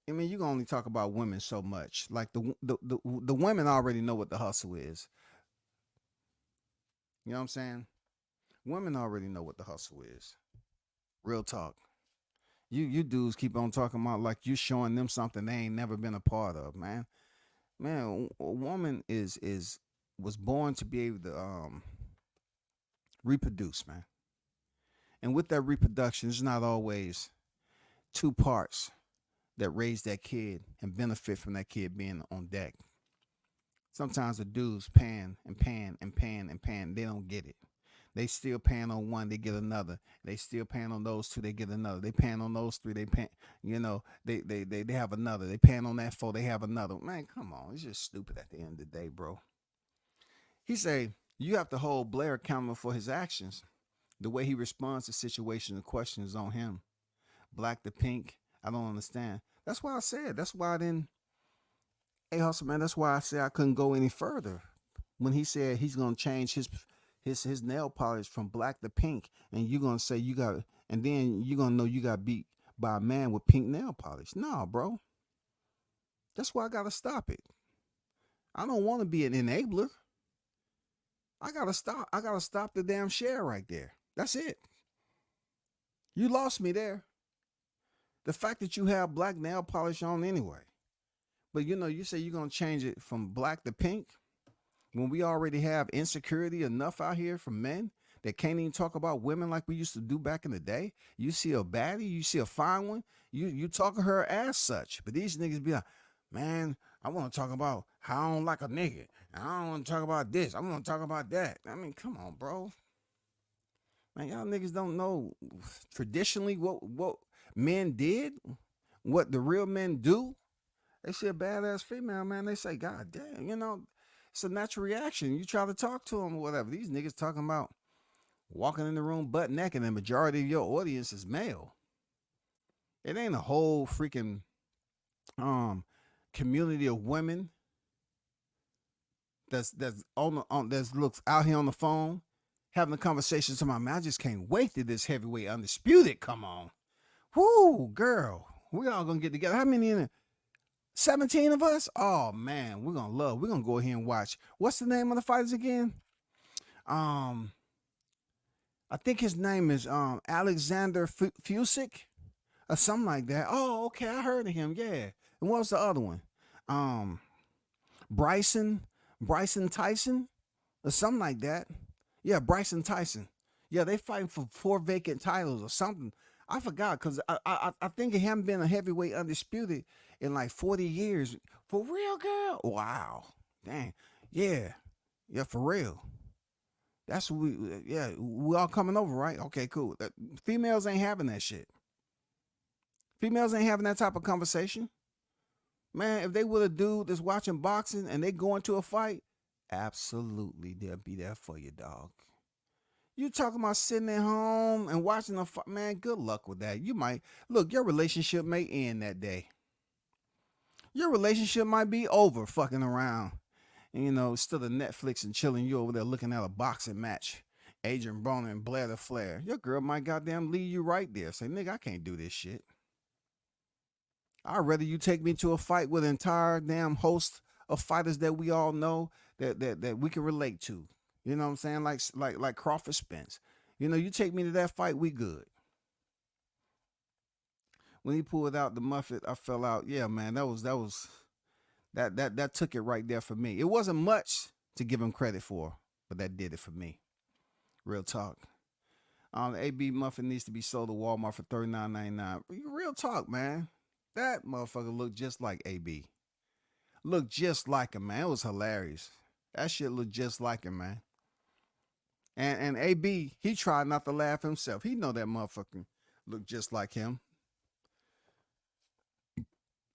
[SPEAKER 2] I mean, you can only talk about women so much. Like the women already know what the hustle is. You know what I'm saying? Women already know what the hustle is. Real talk. You dudes keep on talking about like you showing them something they ain't never been a part of, man. Man, a woman was born to be able to reproduce, man. And with that reproduction, it's not always two parts that raise that kid and benefit from that kid being on deck. Sometimes the dudes pan and pan and pan and pan. They don't get it. They still pan on one, they get another. They still pan on those two, they get another. They pan on those three, they pan, you know, they have another. They pan on that four, they have another. Man, come on. It's just stupid at the end of the day, bro. He say, you have to hold Blair accountable for his actions. The way he responds to situations and questions on him. Black to pink, I don't understand. That's why I said, that's why I didn't. Hey, Hustle, man, that's why I said I couldn't go any further. When he said he's gonna change his nail polish from black to pink, and you're gonna say you got, and then you're gonna know you got beat by a man with pink nail polish. Nah, bro. That's why I gotta stop it. I don't want to be an enabler. I gotta stop. I gotta stop the damn share right there. That's it. You lost me there. The fact that you have black nail polish on anyway. But you know, you say you're gonna change it from black to pink when we already have insecurity enough out here from men that can't even talk about women like we used to do back in the day. You see a baddie, you see a fine one, you talk to her as such. But these niggas be like, man, I want to talk about how I don't like a nigga. I don't want to talk about this. I want to talk about that. I mean, come on, bro. Man, y'all niggas don't know traditionally what men did, what the real men do. They see a badass female, man, they say, God damn, you know, it's a natural reaction. You try to talk to them or whatever. These niggas talking about walking in the room butt naked and the majority of your audience is male. It ain't a whole freaking community of women that's looks out here on the phone having a conversation to my man. I just can't wait till this heavyweight undisputed come on. Whoo, girl, we all gonna get together. How many in it? 17 of us? Oh man, we're gonna go ahead and watch. What's the name of the fighters again? I think his name is Alexander Fusick or something like that. Oh, okay, I heard of him. Yeah. And what was the other one? Bryson Tyson or something like that. Yeah, Bryson Tyson. Yeah, they fighting for 4 vacant titles or something. I forgot because I think it haven't been a heavyweight undisputed in like 40 years. For real, girl? Wow. Dang. Yeah, for real. That's what we all coming over, right? Okay, cool. Females ain't having that shit. Females ain't having that type of conversation. Man, if they were a dude that's watching boxing and they go into a fight, absolutely they'll be there for you, dog. You talking about sitting at home and watching a fight, man, good luck with that. You might, look, your relationship may end that day. Your relationship might be over fucking around. And, you know, instead of Netflix and chilling, you over there looking at a boxing match. Adrian Broner and Blair-Flair. Your girl might goddamn leave you right there. Say, nigga, I can't do this shit. I'd rather you take me to a fight with an entire damn host of fighters that we all know that we can relate to. You know what I'm saying? Like Crawford Spence. You know, you take me to that fight, we good. When he pulled out the muffet, I fell out. Yeah, man, that took it right there for me. It wasn't much to give him credit for, but that did it for me. Real talk. The AB muffin needs to be sold at Walmart for $39.99. Real talk, man. That motherfucker looked just like AB. Looked just like him, man. It was hilarious. That shit looked just like him, man. And AB, he tried not to laugh himself. He know that motherfucker looked just like him.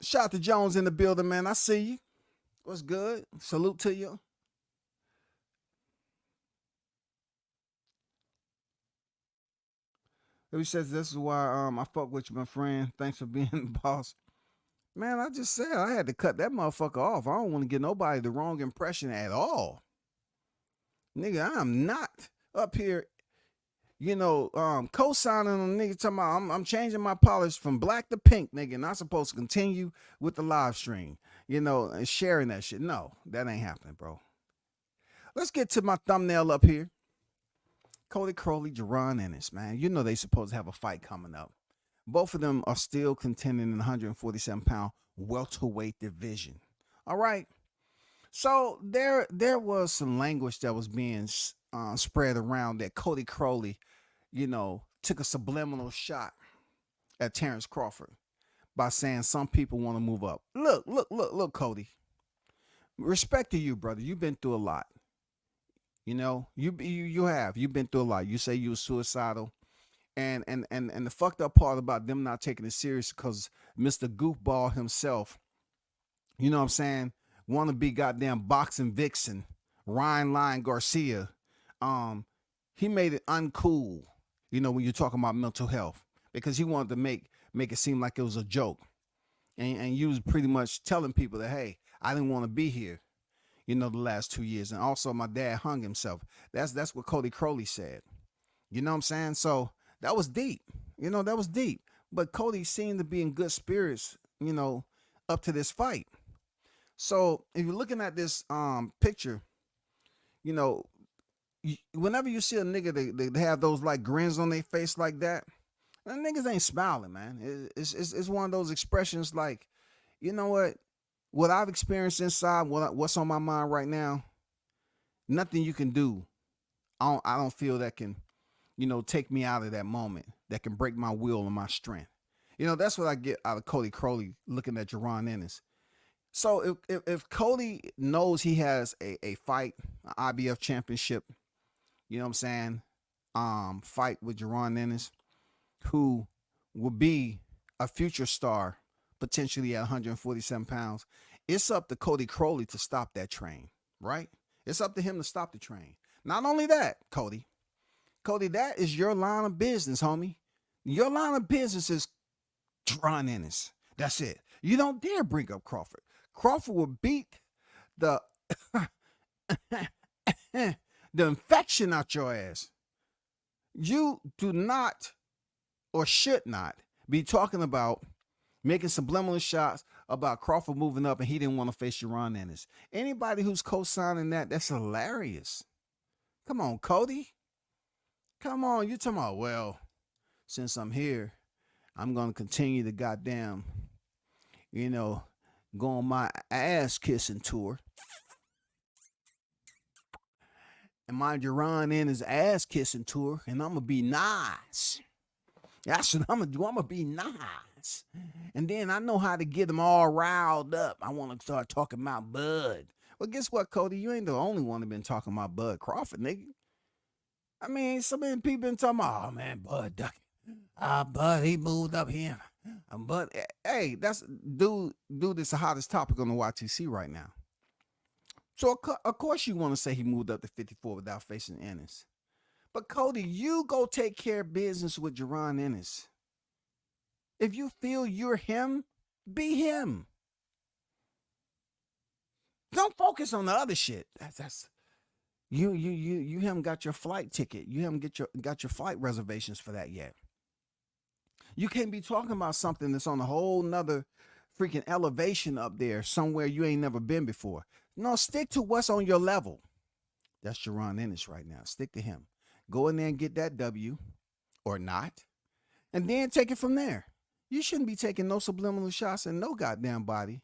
[SPEAKER 2] Shout out to Jones in the building, man. I see you. What's good? Salute to you. He says this is why I fuck with you, my friend. Thanks for being the boss. Man, I just said I had to cut that motherfucker off. I don't want to give nobody the wrong impression at all. Nigga, I'm not up here, you know, co-signing on nigga talking about I'm changing my polish from black to pink, nigga, and I'm supposed to continue with the live stream, you know, and sharing that shit. No, that ain't happening, bro. Let's get to my thumbnail up here. Cody, Crowley, Jerron, Ennis, man. You know they supposed to have a fight coming up. Both of them are still contending in the 147-pound welterweight division. All right. So there was some language that was being spread around that Cody Crowley, you know, took a subliminal shot at Terrence Crawford by saying some people want to move up. Look, Cody. Respect to you, brother. You've been through a lot. You know, you have. You've been through a lot. You say you were suicidal. And the fucked up part about them not taking it serious because Mr. Goofball himself, you know what I'm saying, want to be goddamn boxing vixen, Ryan Garcia, he made it uncool, you know, when you're talking about mental health, because he wanted to make it seem like it was a joke. And you was pretty much telling people that, hey, I didn't want to be here, the last 2 years. And also my dad hung himself. That's what Cody Crowley said. You know what I'm saying? So that was deep. That was deep. But Cody seemed to be in good spirits, up to this fight. So if you're looking at this picture, whenever you see a nigga, they have those like grins on their face like that, and niggas ain't smiling, man. It's one of those expressions like, you know what I've experienced inside, what's on my mind right now, nothing you can do. I don't feel that can, take me out of that moment, that can break my will and my strength. That's what I get out of Cody Crowley looking at Jerron Ennis. So if Cody knows he has a fight, an IBF championship, fight with Jerron Ennis, who will be a future star, potentially at 147 pounds, it's up to Cody Crowley to stop that train, right? It's up to him to stop the train. Not only that, Cody, that is your line of business, homie. Your line of business is Jerron Ennis. That's it. You don't dare bring up Crawford. Crawford will beat the the infection out your ass. You do not or should not be talking about making subliminal shots about Crawford moving up and he didn't want to face Jerron Ennis. Anybody who's co-signing that's hilarious. Come on, Cody. Come on, you talking about, well, since I'm here, I'm going to continue the goddamn, go on my ass-kissing tour. And my Jerron Ennis ass-kissing tour, and I'm going to be nice. That's what I'm going to do. I'm going to be nice. And then I know how to get them all riled up. I want to start talking about Bud. Well, guess what, Cody? You ain't the only one that been talking about Bud Crawford, nigga. I mean, so many people been talking about, oh, man, Bud Ducky. Bud, he moved up here. But, hey, that's, dude, it's the hottest topic on the YTC right now. So, of course, you want to say he moved up to 54 without facing Ennis. But, Cody, you go take care of business with Jerron Ennis. If you feel you're him, be him. Don't focus on the other shit. That's you haven't got your flight ticket. You haven't got your flight reservations for that yet. You can't be talking about something that's on a whole nother freaking elevation up there, somewhere you ain't never been before. No, stick to what's on your level. That's Jerron Ennis right now. Stick to him. Go in there and get that W, or not, and then take it from there. You shouldn't be taking no subliminal shots in no goddamn body.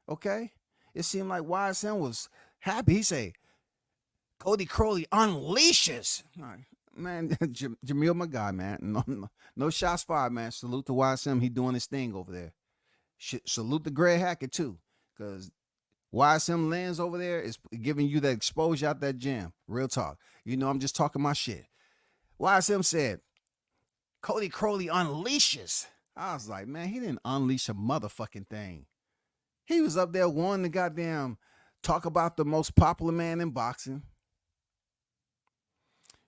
[SPEAKER 2] Okay? It seemed like YSM was happy. He say, Cody Crowley unleashes. All right. Man, Jamil, my guy, man. No shots fired, man. Salute to YSM. He doing his thing over there. Salute to Greg Hackett, too, because YSM Lens over there is giving you that exposure out that gym. Real talk. I'm just talking my shit. YSM said, Cody Crowley unleashes. I was like, man, he didn't unleash a motherfucking thing. He was up there wanting to goddamn talk about the most popular man in boxing.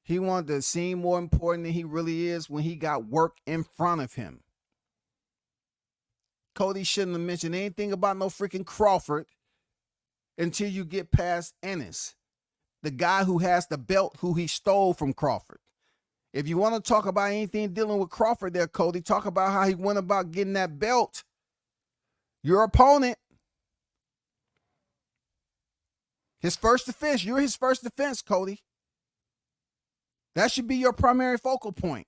[SPEAKER 2] He wanted to seem more important than he really is when he got work in front of him. Cody shouldn't have mentioned anything about no freaking Crawford until you get past Ennis, the guy who has the belt who he stole from Crawford. If you want to talk about anything dealing with Crawford there, Cody, talk about how he went about getting that belt. Your opponent. His first defense. You're his first defense, Cody. That should be your primary focal point.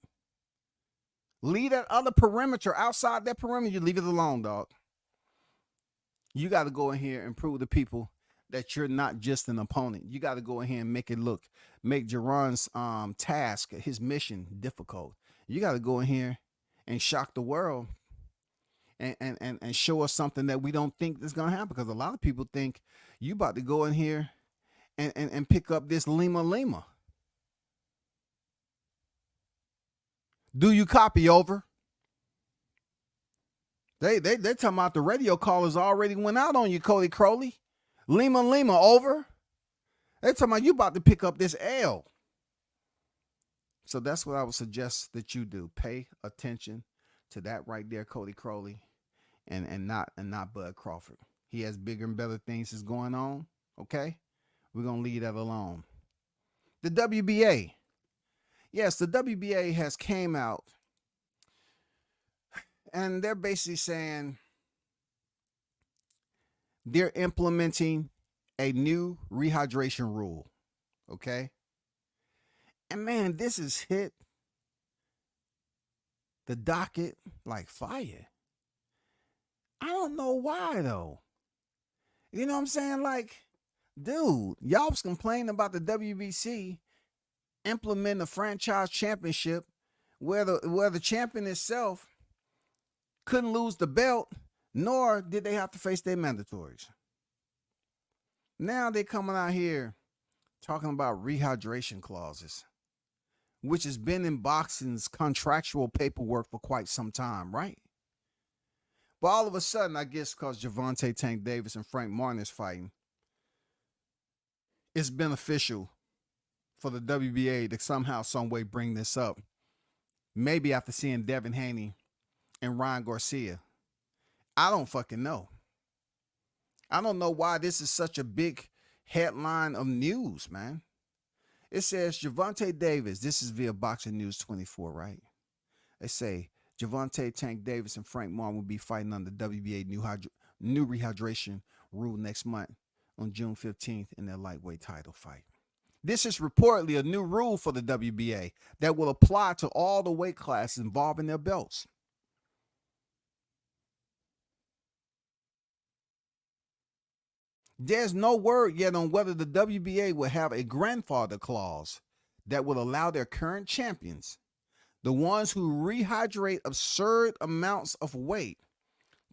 [SPEAKER 2] Leave that other perimeter, outside that perimeter, you leave it alone, dog. You got to go in here and prove to people that you're not just an opponent. You got to go in here and make Jerron's task, his mission, difficult. You got to go in here and shock the world and show us something that we don't think is going to happen, because a lot of people think you about to go in here and pick up this Lima. Do you copy? Over? They talking about the radio callers already went out on you, Cody Crowley. Lima, over? They talking about you about to pick up this L. So that's what I would suggest that you do. Pay attention to that right there, Cody Crowley, and not Bud Crawford. He has bigger and better things that's going on. Okay? We're going to leave that alone. The WBA. Yes, the WBA has came out and they're basically saying they're implementing a new rehydration rule. Okay? And man, this has hit the docket like fire. I don't know why though. You know what I'm saying? Like, dude, y'all was complaining about the WBC implementing a franchise championship where the champion itself couldn't lose the belt, nor did they have to face their mandatories. Now they're coming out here talking about rehydration clauses, which has been in boxing's contractual paperwork for quite some time, right? But all of a sudden, I guess because Gervonta Tank Davis and Frank Martin is fighting, it's beneficial for the WBA to somehow, some way bring this up. Maybe after seeing Devin Haney and Ryan Garcia. I don't fucking know. I don't know why this is such a big headline of news, man. It says Gervonta Davis. This is via Boxing News 24, right? They say Gervonta Tank Davis and Frank Martin will be fighting on the WBA new rehydration rule next month on June 15th in their lightweight title fight. This is reportedly a new rule for the WBA that will apply to all the weight classes involving their belts. There's no word yet on whether the WBA will have a grandfather clause that will allow their current champions, the ones who rehydrate absurd amounts of weight,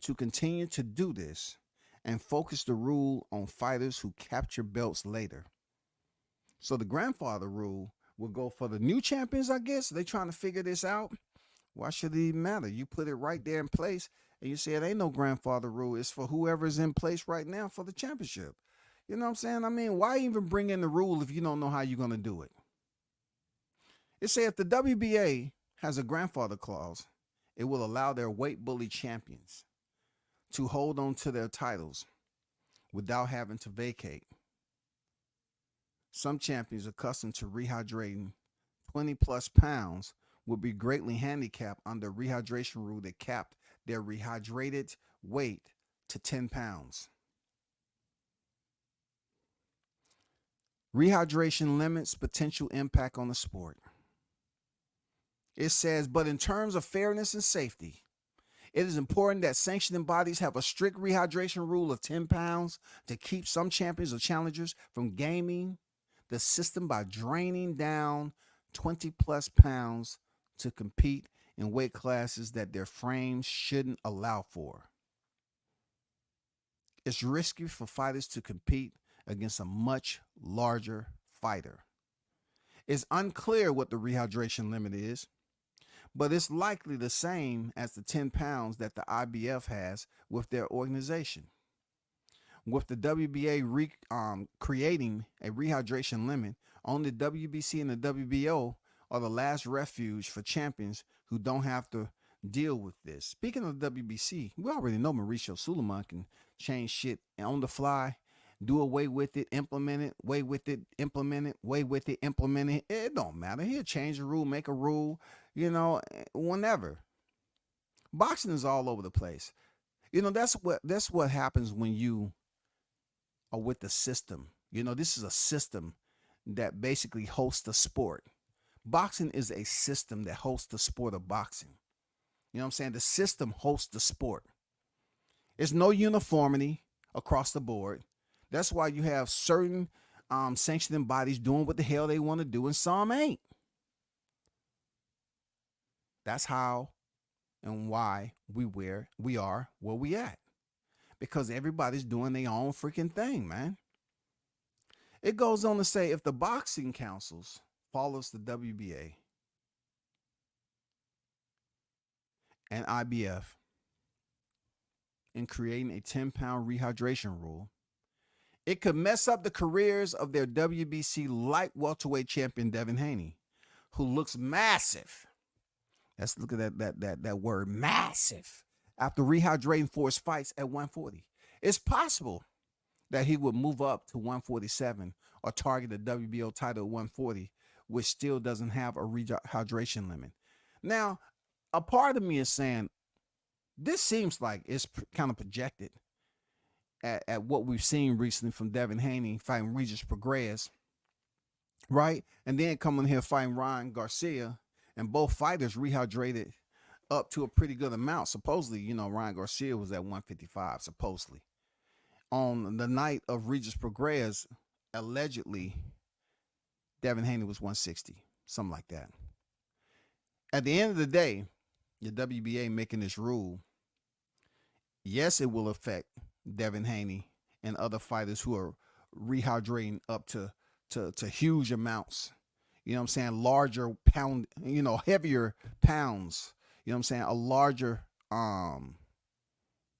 [SPEAKER 2] to continue to do this and focus the rule on fighters who capture belts later. So the grandfather rule will go for the new champions, I guess. They're trying to figure this out. Why should it even matter? You put it right there in place and you say it ain't no grandfather rule. It's for whoever's in place right now for the championship. You know what I'm saying? I mean, why even bring in the rule if you don't know how you're going to do it? It says if the WBA has a grandfather clause, it will allow their weight bully champions to hold on to their titles without having to vacate. Some champions accustomed to rehydrating 20 plus pounds will be greatly handicapped under a rehydration rule that capped their rehydrated weight to 10 pounds. Rehydration limits potential impact on the sport. It says, but in terms of fairness and safety, it is important that sanctioning bodies have a strict rehydration rule of 10 pounds to keep some champions or challengers from gaming the system by draining down 20 plus pounds to compete in weight classes that their frames shouldn't allow for. It's risky for fighters to compete against a much larger fighter. It's unclear what the rehydration limit is, but it's likely the same as the 10 pounds that the IBF has with their organization. With the WBA creating a rehydration limit, only the WBC and the WBO are the last refuge for champions who don't have to deal with this. Speaking of the WBC, we already know Mauricio Suleiman can change shit on the fly, do away with it, implement it, way with it, implement it, way with it, implement it. It don't matter. He'll change the rule, make a rule, you know, whenever. Boxing is all over the place. You know, that's what happens when you are with the system. You know, this is a system that basically hosts the sport. Boxing is a system that hosts the sport of boxing. You know what I'm saying? The system hosts the sport. There's no uniformity across the board. That's why you have certain sanctioning bodies doing what the hell they want to do and some ain't. That's how and why we are where we at. Because everybody's doing their own freaking thing, man. It goes on to say if the boxing councils follows the WBA and IBF in creating a 10-pound rehydration rule, it could mess up the careers of their WBC light welterweight champion Devin Haney, who looks massive. Let's look at that word, massive, after rehydrating for his fights at 140. It's possible that he would move up to 147 or target the WBO title at 140, which still doesn't have a rehydration limit. Now, a part of me is saying this seems like it's kind of projected at what we've seen recently from Devin Haney fighting Regis Prograis, right? And then coming here fighting Ryan Garcia, and both fighters rehydrated up to a pretty good amount. Supposedly, you know, Ryan Garcia was at 155, supposedly. On the night of Regis Prograis, allegedly, Devin Haney was 160, something like that. At the end of the day, the WBA making this rule, yes, it will affect Devin Haney and other fighters who are rehydrating up to huge amounts. You know what I'm saying? Larger pound, you know, heavier pounds. You know what I'm saying? A larger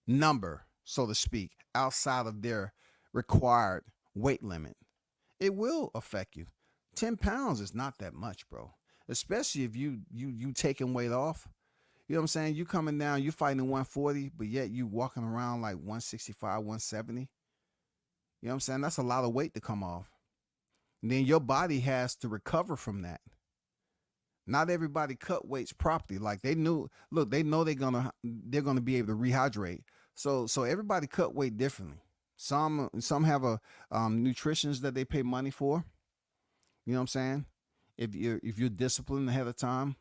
[SPEAKER 2] number, so to speak, outside of their required weight limit. It will affect you. 10 pounds is not that much, bro. Especially if you taking weight off. You know what I'm saying? You coming down, you fighting 140, but yet you walking around like 165, 170. You know what I'm saying? That's a lot of weight to come off. And then your body has to recover from that. Not everybody cut weights properly. Like they know they're gonna be able to rehydrate. So everybody cut weight differently. Some have a nutritionist that they pay money for. You know what I'm saying? If you're disciplined ahead of time,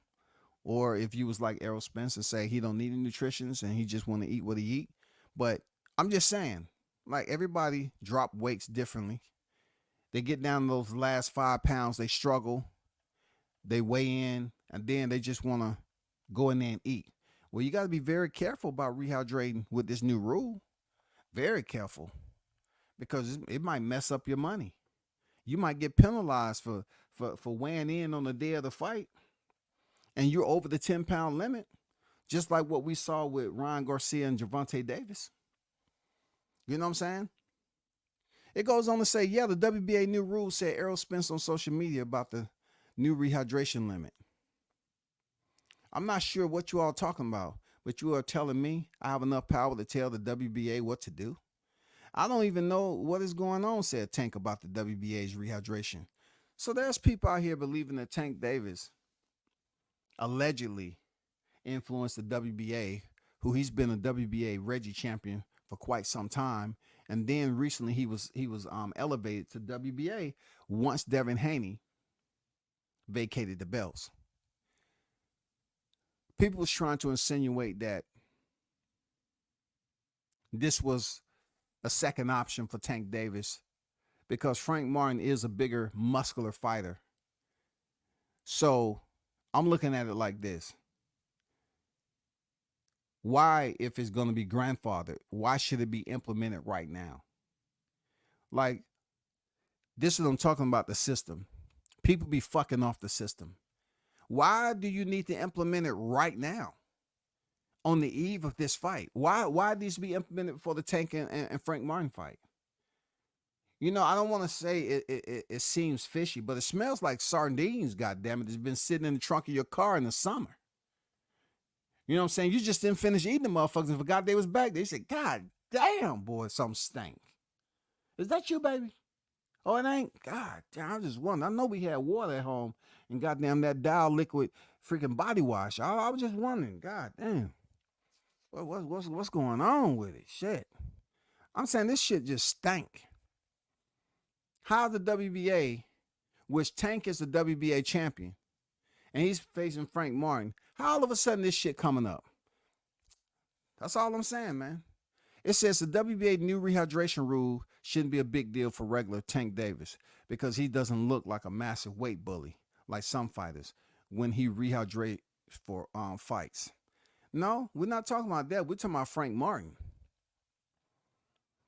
[SPEAKER 2] or if you was like Errol Spence and say he don't need a nutritionist and he just want to eat what he eat. But I'm just saying, like everybody drop weights differently. They get down to those last 5 pounds, they struggle, they weigh in, and then they just want to go in there and eat. Well, you got to be very careful about rehydrating with this new rule. Very careful, because it might mess up your money. You might get penalized for weighing in on the day of the fight, and you're over the 10-pound limit, just like what we saw with Ryan Garcia and Gervonta Davis. You know what I'm saying? It goes on to say, yeah, the WBA new rules said Errol Spence on social media about the new rehydration limit. I'm not sure what you all talking about, but you are telling me I have enough power to tell the WBA what to do. I don't even know what is going on, said Tank about the WBA's rehydration. So there's people out here believing that Tank Davis allegedly influenced the WBA, who he's been a WBA Reggie champion for quite some time, and then recently he was elevated to WBA once Devin Haney vacated the belts. People was trying to insinuate that this was a second option for Tank Davis because Frank Martin is a bigger, muscular fighter. So I'm looking at it like this. Why, if it's going to be grandfathered, why should it be implemented right now? Like, this is what I'm talking about, the system. People be fucking off the system. Why do you need to implement it right now on the eve of this fight? Why these be implemented for the Tank and Frank Martin fight? You know, I don't want to say it seems fishy, but it smells like sardines, goddammit. It's been sitting in the trunk of your car in the summer. You know what I'm saying? You just didn't finish eating the motherfuckers and forgot they was back. They said, God damn, boy, something stank. Is that you, baby? Oh, it ain't? God damn, I just wondering. I know we had water at home and goddamn that Dial liquid freaking body wash. I was just wondering, God damn. What's going on with it? Shit. I'm saying this shit just stank. How the WBA, which Tank is the WBA champion, and he's facing Frank Martin, how all of a sudden this shit coming up? That's all I'm saying, man. It says the WBA new rehydration rule shouldn't be a big deal for regular Tank Davis because he doesn't look like a massive weight bully like some fighters when he rehydrates for fights. No, we're not talking about that. We're talking about Frank Martin.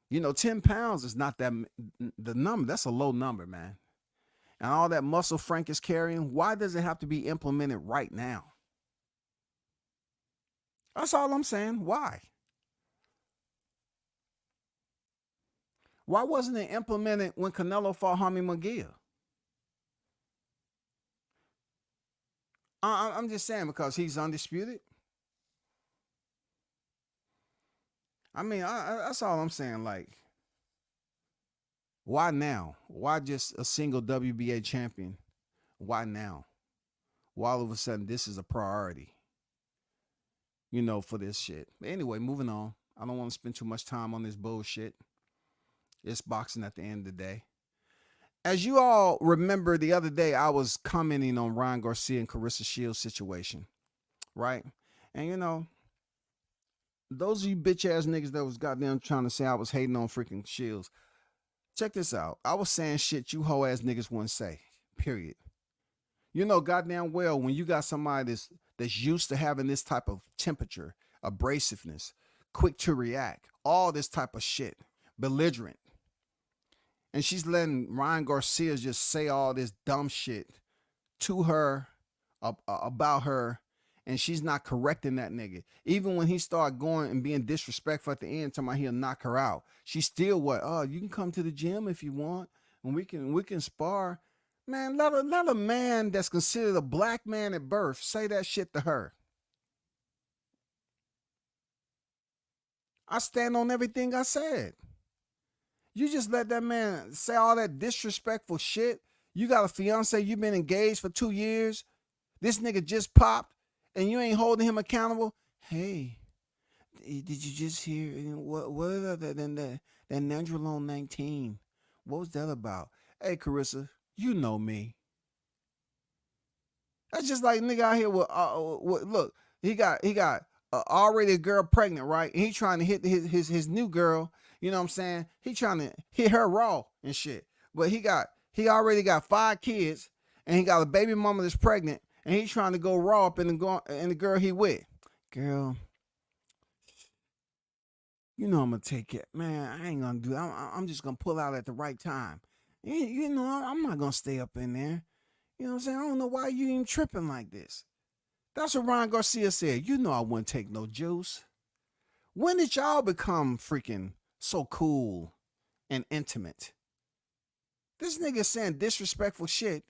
[SPEAKER 2] You know, 10 pounds is not that the number. That's a low number, man. And all that muscle Frank is carrying, why does it have to be implemented right now? That's all I'm saying. Why? Why wasn't it implemented when Canelo fought Jaime Munguia? I'm just saying because he's undisputed. I mean, that's all I'm saying. Like, why now? Why just a single WBA champion? Why now? Why all of a sudden this is a priority? You know, for this shit. But anyway, moving on. I don't want to spend too much time on this bullshit. It's boxing at the end of the day. As you all remember, the other day I was commenting on Ryan Garcia and Clarissa Shields' situation, right? And you know, those of you bitch ass niggas that was goddamn trying to say I was hating on freaking Shields, check this out. I was saying shit you hoe ass niggas wouldn't say. Period. You know goddamn well when you got somebody that's used to having this type of temperature, abrasiveness, quick to react, all this type of shit, belligerent. And she's letting Ryan Garcia just say all this dumb shit to her, about her, and she's not correcting that nigga. Even when he started going and being disrespectful at the end, talking about he'll knock her out, she still what? Oh, you can come to the gym if you want, and we can spar. Man, let a man that's considered a black man at birth say that shit to her. I stand on everything I said. You just let that man say all that disrespectful shit. You got a fiance, you've been engaged for 2 years. This nigga just popped, and you ain't holding him accountable. Hey, did you just hear what that Nandrolone 19? What was that about? Hey, Carissa, you know me. That's just like nigga out here with look, he got already a girl pregnant, right? And he trying to hit his new girl. You know what I'm saying? He trying to hit her raw and shit. But he already got 5 kids, and he got a baby mama that's pregnant, and he's trying to go raw up in the girl he with. Girl, you know I'm gonna take it, man. I ain't gonna do that. I'm just gonna pull out at the right time. You know, I'm not gonna stay up in there. You know what I'm saying? I don't know why you even tripping like this. That's what Ryan Garcia said. You know I wouldn't take no juice. When did y'all become freaking so cool and intimate? This nigga saying disrespectful shit,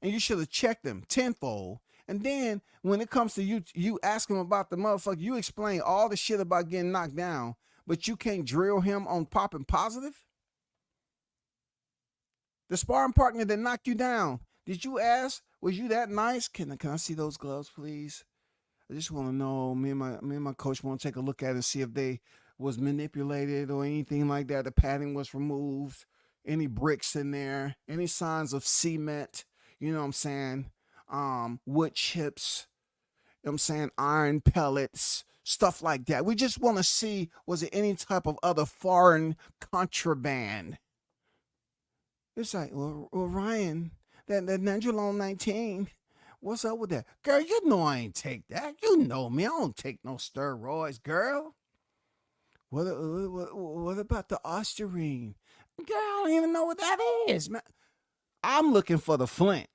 [SPEAKER 2] and you should have checked him tenfold. And then when it comes to you ask him about the motherfucker, you explain all the shit about getting knocked down, but you can't drill him on popping positive? The sparring partner that knocked you down, did you ask, was you that nice? Can I see those gloves, please? I just want to know, me and my coach want to take a look at it and see if they was manipulated or anything like that. The padding was removed, any bricks in there, any signs of cement, you know what I'm saying? Wood chips, you know what I'm saying? Iron pellets, stuff like that. We just want to see, was it any type of other foreign contraband? It's like, well Ryan, that Nandrolone 19, what's up with that? Girl, you know I ain't take that. You know me. I don't take no steroids, girl. What about the Osterine? Girl, I don't even know what that is, man. I'm looking for the Flint.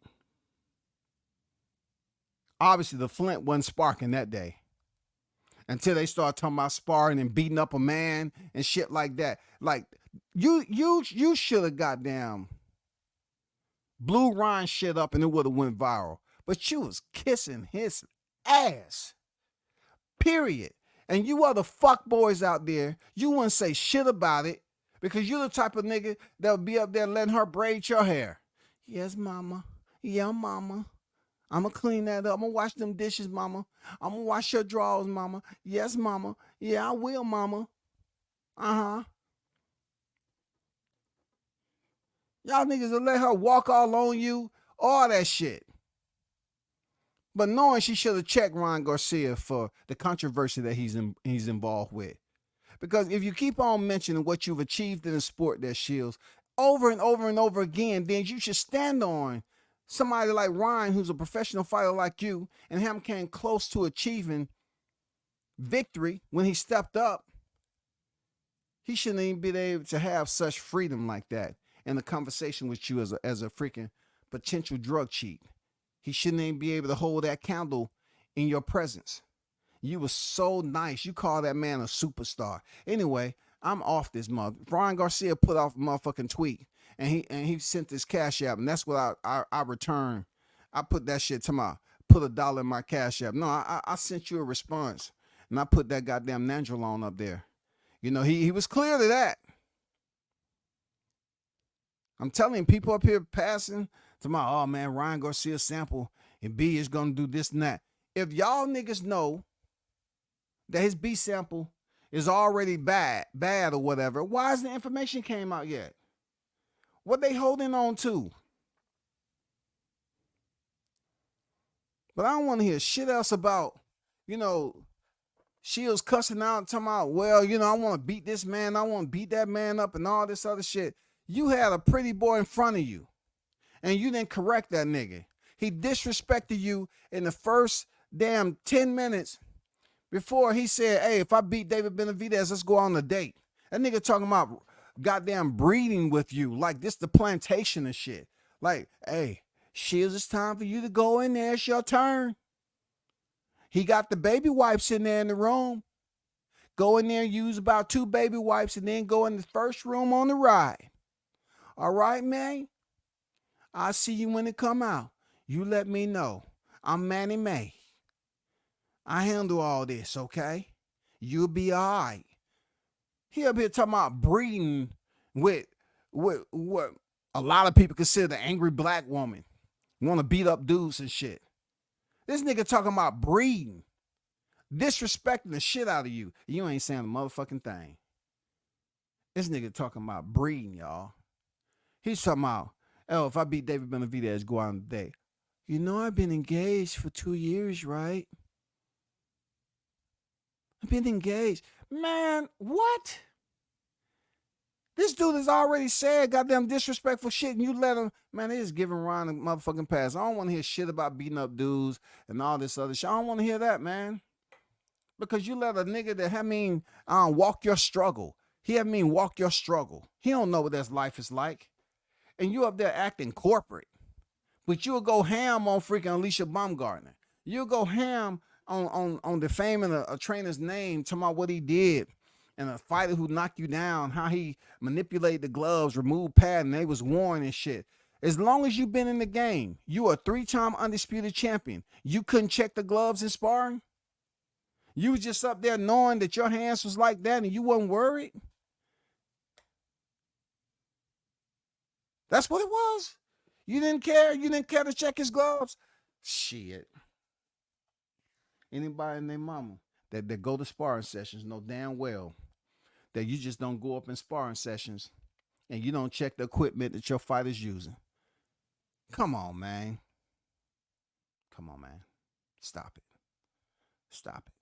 [SPEAKER 2] Obviously, the Flint wasn't sparking that day. Until they start talking about sparring and beating up a man and shit like that. Like, you should have goddamn blew Ryan shit up and it would have went viral. But you was kissing his ass. Period. And you other fuck boys out there, you wouldn't say shit about it because you're the type of nigga that would be up there letting her braid your hair. Yes, mama. Yeah, mama. I'm going to clean that up. I'm going to wash them dishes, mama. I'm going to wash your drawers, mama. Yes, mama. Yeah, I will, mama. Uh-huh. Y'all niggas will let her walk all on you, all that shit. But knowing she should have checked Ryan Garcia for the controversy that he's involved with. Because if you keep on mentioning what you've achieved in the sport, that Shields, over and over and over again, then you should stand on somebody like Ryan, who's a professional fighter like you, and him came close to achieving victory when he stepped up. He shouldn't even be able to have such freedom like that in a conversation with you as a freaking potential drug cheat. He shouldn't even be able to hold that candle in your presence. You were so nice. You call that man a superstar. Anyway, I'm off this month. Ryan Garcia put off a motherfucking tweet, and he sent this cash app, and that's what I returned. I put that shit to put $1 in my cash app. No, I sent you a response, and I put that goddamn Nandrolone up there. You know, he was clear to that. I'm telling you, people up here passing to my, oh man, Ryan Garcia sample and B is gonna do this and that. If y'all niggas know that his B sample is already bad or whatever, why hasn't the information came out yet? What they holding on to? But I don't want to hear shit else about, you know, Shields cussing out and talking about, well, you know, I want to beat this man, I want to beat that man up and all this other shit. You had a pretty boy in front of you, and you didn't correct that nigga. He disrespected you in the first damn 10 minutes before he said, hey, if I beat David Benavidez, let's go on a date. That nigga talking about goddamn breeding with you, like this the plantation and shit. Like, hey, Shields, it's time for you to go in there. It's your turn. He got the baby wipes in there in the room. Go in there, use about 2 baby wipes, and then go in the first room on the ride. All right, man? I'll see you when it come out. You let me know. I'm Manny May. I handle all this, okay? You'll be all right. He up here talking about breeding with what a lot of people consider the angry black woman. Want to beat up dudes and shit. This nigga talking about breeding. Disrespecting the shit out of you. You ain't saying a motherfucking thing. This nigga talking about breeding, y'all. He's talking about, oh, if I beat David Benavidez, go out on a date. You know I've been engaged for 2 years, right? I've been engaged. Man, what? This dude has already said goddamn disrespectful shit, and you let him, man, they just giving Ryan a motherfucking pass. I don't want to hear shit about beating up dudes and all this other shit. I don't want to hear that, man. Because you let a nigga that walk your struggle. He walk your struggle. He don't know what that life is like. And you up there acting corporate. But you'll go ham on freaking Alicia Baumgartner. You'll go ham on defaming a trainer's name, talking about what he did. And a fighter who knocked you down, how he manipulated the gloves, removed pad, and they was worn and shit. As long as you've been in the game, you are a 3-time undisputed champion. You couldn't check the gloves in sparring? You was just up there knowing that your hands was like that and you wasn't worried? That's what it was. You didn't care? You didn't care to check his gloves? Shit. Anybody and their mama that go to sparring sessions know damn well that you just don't go up in sparring sessions and you don't check the equipment that your fighter's using. Come on, man. Come on, man. Stop it. Stop it.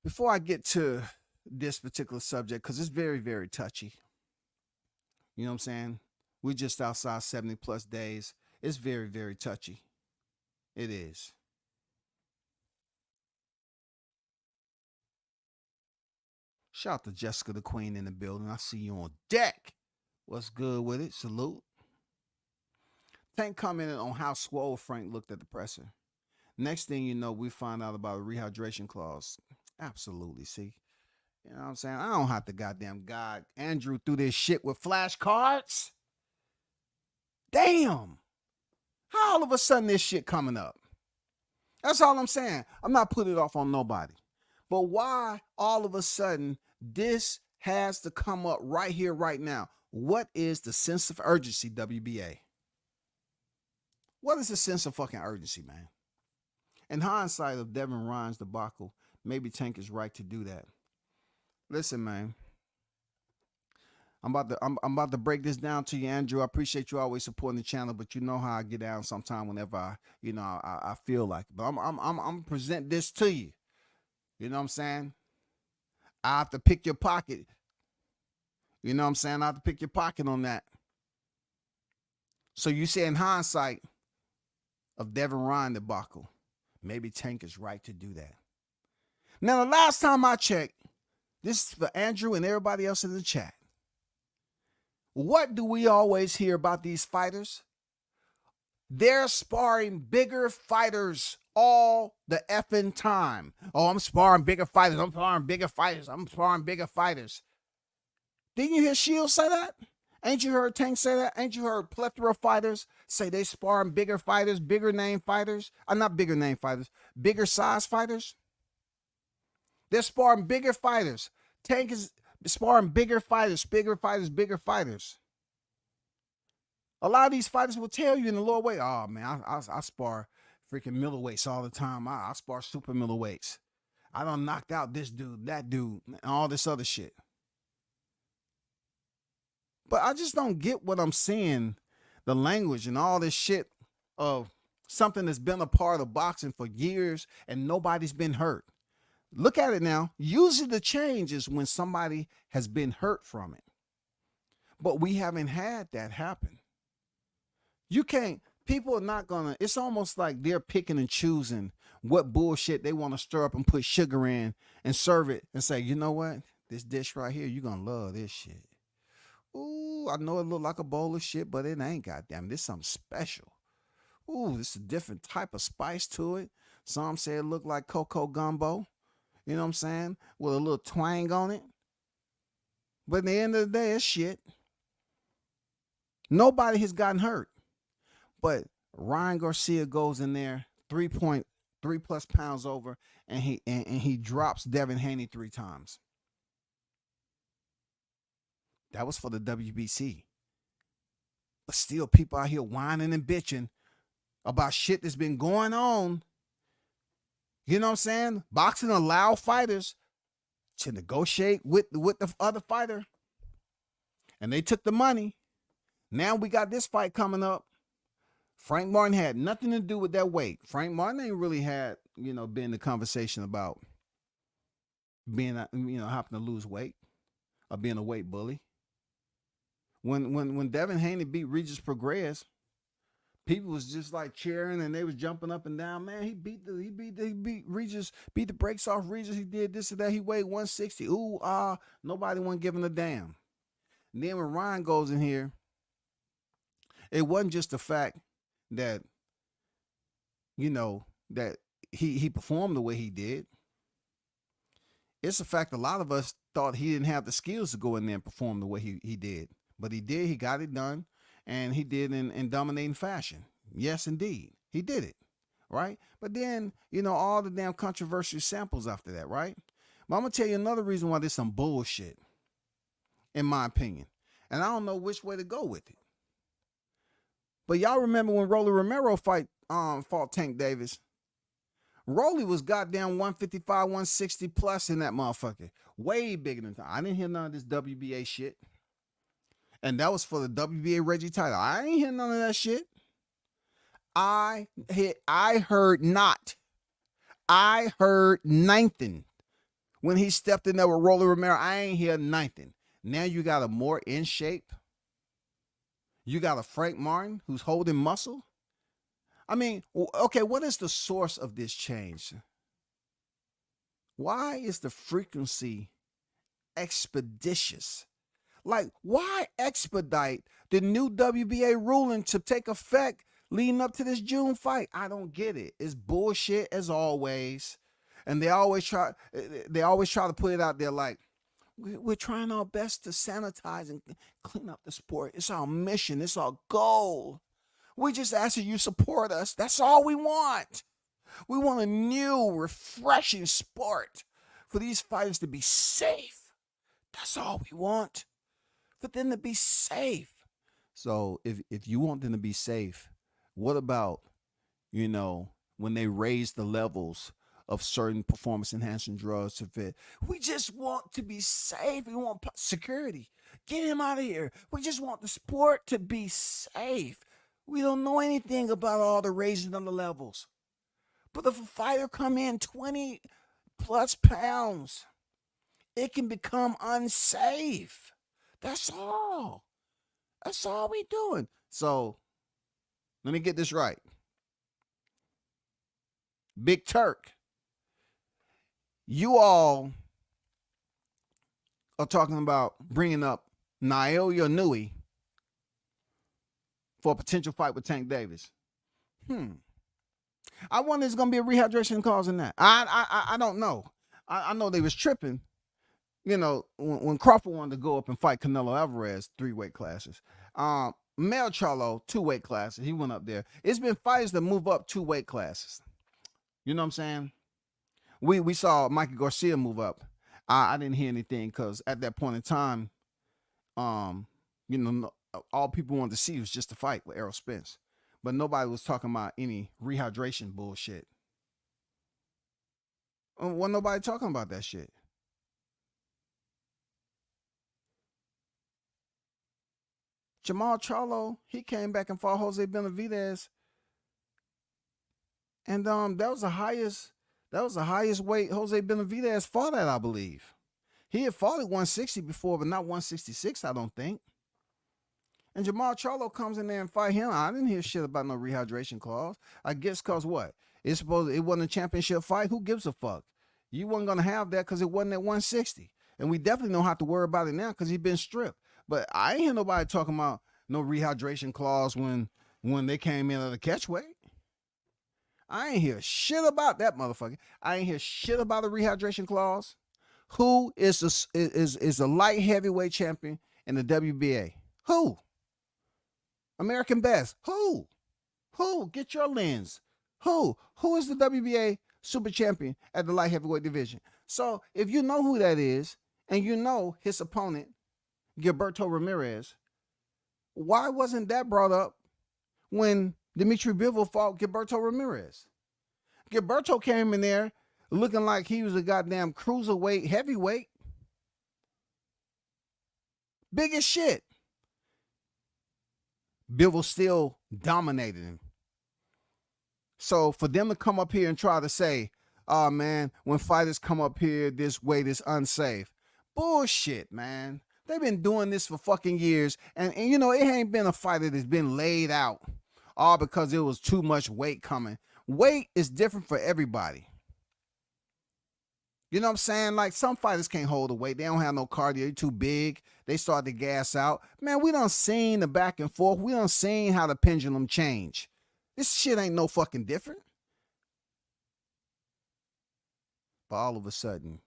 [SPEAKER 2] Before I get to this particular subject, because it's very, very touchy. You know what I'm saying? We're just outside 70 plus days. It's very, very touchy. It is. Shout out to Jessica the Queen in the building. I see you on deck. What's good with it? Salute. Tank commented on how swole Frank looked at the presser. Next thing you know, we find out about a rehydration clause. Absolutely, see? You know what I'm saying? I don't have to goddamn guide Andrew through this shit with flashcards. Damn. How all of a sudden this shit coming up? That's all I'm saying. I'm not putting it off on nobody. But why all of a sudden this has to come up right here, right now? What is the sense of urgency, WBA? What is the sense of fucking urgency, man? In hindsight of Devin Ryan's debacle, maybe Tank is right to do that. Listen, man. I'm about to break this down to you, Andrew. I appreciate you always supporting the channel, but you know how I get down sometime whenever I feel like it. But I'm gonna present this to you. You know what I'm saying? I have to pick your pocket. You know what I'm saying? I have to pick your pocket on that. So you say in hindsight of Devin Ryan debacle, maybe Tank is right to do that. Now, the last time I checked, this is for Andrew and everybody else in the chat. What do we always hear about these fighters? They're sparring bigger fighters all the effing time. Oh, I'm sparring bigger fighters. I'm sparring bigger fighters. I'm sparring bigger fighters. Didn't you hear Shields say that? Ain't you heard Tank say that? Ain't you heard plethora of fighters say they sparring bigger fighters, bigger name fighters? Not bigger name fighters, bigger size fighters? They're sparring bigger fighters. Tank is sparring bigger fighters. A lot of these fighters will tell you in the lower weight, oh man, I spar freaking middleweights all the time. I spar super middleweights. I done knocked out this dude, that dude, and all this other shit. But I just don't get what I'm seeing, the language and all this shit of something that's been a part of boxing for years and nobody's been hurt. Look at it now. Usually the change is when somebody has been hurt from it. But we haven't had that happen. You can't, people are not gonna, it's almost like they're picking and choosing what bullshit they want to stir up and put sugar in and serve it and say, you know what? This dish right here, you're gonna love this shit. Ooh, I know it look like a bowl of shit, but it ain't, goddamn. This is something special. Ooh, this is a different type of spice to it. Some say it look like cocoa gumbo. You know what I'm saying? With a little twang on it. But at the end of the day, it's shit. Nobody has gotten hurt. But Ryan Garcia goes in there 3+ pounds over, and he drops Devin Haney 3 times. That was for the WBC. But still, people out here whining and bitching about shit that's been going on. You know what I'm saying? Boxing allow fighters to negotiate with the other fighter. And they took the money. Now we got this fight coming up. Frank Martin had nothing to do with that weight. Frank Martin ain't really had, been the conversation about being, having to lose weight or being a weight bully. When Devin Haney beat Regis Prograis, people was just like cheering and they was jumping up and down. Man, he beat Regis, beat the brakes off Regis. He did this and that. He weighed 160. Ooh, nobody wasn't giving a damn. And then when Ryan goes in here, it wasn't just the fact that, that he performed the way he did. It's the fact a lot of us thought he didn't have the skills to go in there and perform the way he did. But he did. He got it done. And he did in dominating fashion. Yes, indeed. He did it. Right? But then, all the damn controversial samples after that, right? But I'm going to tell you another reason why this is some bullshit, in my opinion. And I don't know which way to go with it. But y'all remember when Rolly Romero fought Tank Davis? Rolly was goddamn 155, 160 plus in that motherfucker. Way bigger than I didn't hear none of this WBA shit. And that was for the WBA Reggie title. I ain't hear none of that shit. I heard not. I heard nothing. When he stepped in there with Rolly Romero, I ain't hear nothing. Now you got a more in shape. You got a Frank Martin who's holding muscle. I mean, okay, what is the source of this change? Why is the frequency expeditious? Like, why expedite the new WBA ruling to take effect leading up to this June fight? I don't get it. It's bullshit as always. And they always try to put it out there like, we're trying our best to sanitize and clean up the sport. It's our mission. It's our goal. We just ask that you support us. That's all we want. We want a new, refreshing sport for these fighters to be safe. That's all we want. For them to be safe. So if you want them to be safe, what about, when they raise the levels of certain performance enhancing drugs to fit? We just want to be safe. We want security. Get him out of here. We just want the sport to be safe. We don't know anything about all the raising of the levels. But if a fighter come in 20+ pounds, it can become unsafe. That's all. That's all we doing. So let me get this right. Big Turk, you all are talking about bringing up Naoya Inoue for a potential fight with Tank Davis. I wonder if there's going to be a rehydration clause in that. I don't know. I know they was tripping, when Crawford wanted to go up and fight Canelo Alvarez, 3 weight classes. Mel Charlo, 2 weight classes. He went up there. It's been fighters that move up 2 weight classes. You know what I'm saying? We saw Mikey Garcia move up. I didn't hear anything because at that point in time, you know, all people wanted to see was just a fight with Errol Spence, but nobody was talking about any rehydration bullshit. Wasn't nobody talking about that shit. Jamal Charlo, he came back and fought Jose Benavidez, and that was the highest weight Jose Benavidez fought at, I believe. He had fought at 160 before, but not 166, I don't think. And Jamal Charlo comes in there and fight him. I didn't hear shit about no rehydration clause. I guess because what? It wasn't a championship fight. Who gives a fuck? You wasn't gonna have that because it wasn't at 160. And we definitely don't have to worry about it now because he's been stripped. But I ain't hear nobody talking about no rehydration clause when they came in at the catchweight. I ain't hear shit about that motherfucker. I ain't hear shit about a rehydration clause. Who is the light heavyweight champion in the WBA? Who? American Best. Who? Get your lens. Who is the WBA super champion at the light heavyweight division? So if you know who that is, and you know his opponent, Gilberto Ramirez, why wasn't that brought up when Dimitri Bivol fought Gilberto Ramirez? Gilberto came in there looking like he was a goddamn cruiserweight heavyweight. Big as shit. Bivol still dominated him. So for them to come up here and try to say, oh man, when fighters come up here this way, this unsafe. Bullshit, man. They've been doing this for fucking years. And you know, it ain't been a fighter that's been laid out all because it was too much weight coming. Weight is different for everybody. You know what I'm saying? Like some fighters can't hold the weight. They don't have no cardio. They're too big. They start to gas out. Man, we done seen the back and forth. We done seen how the pendulum change. This shit ain't no fucking different. But all of a sudden,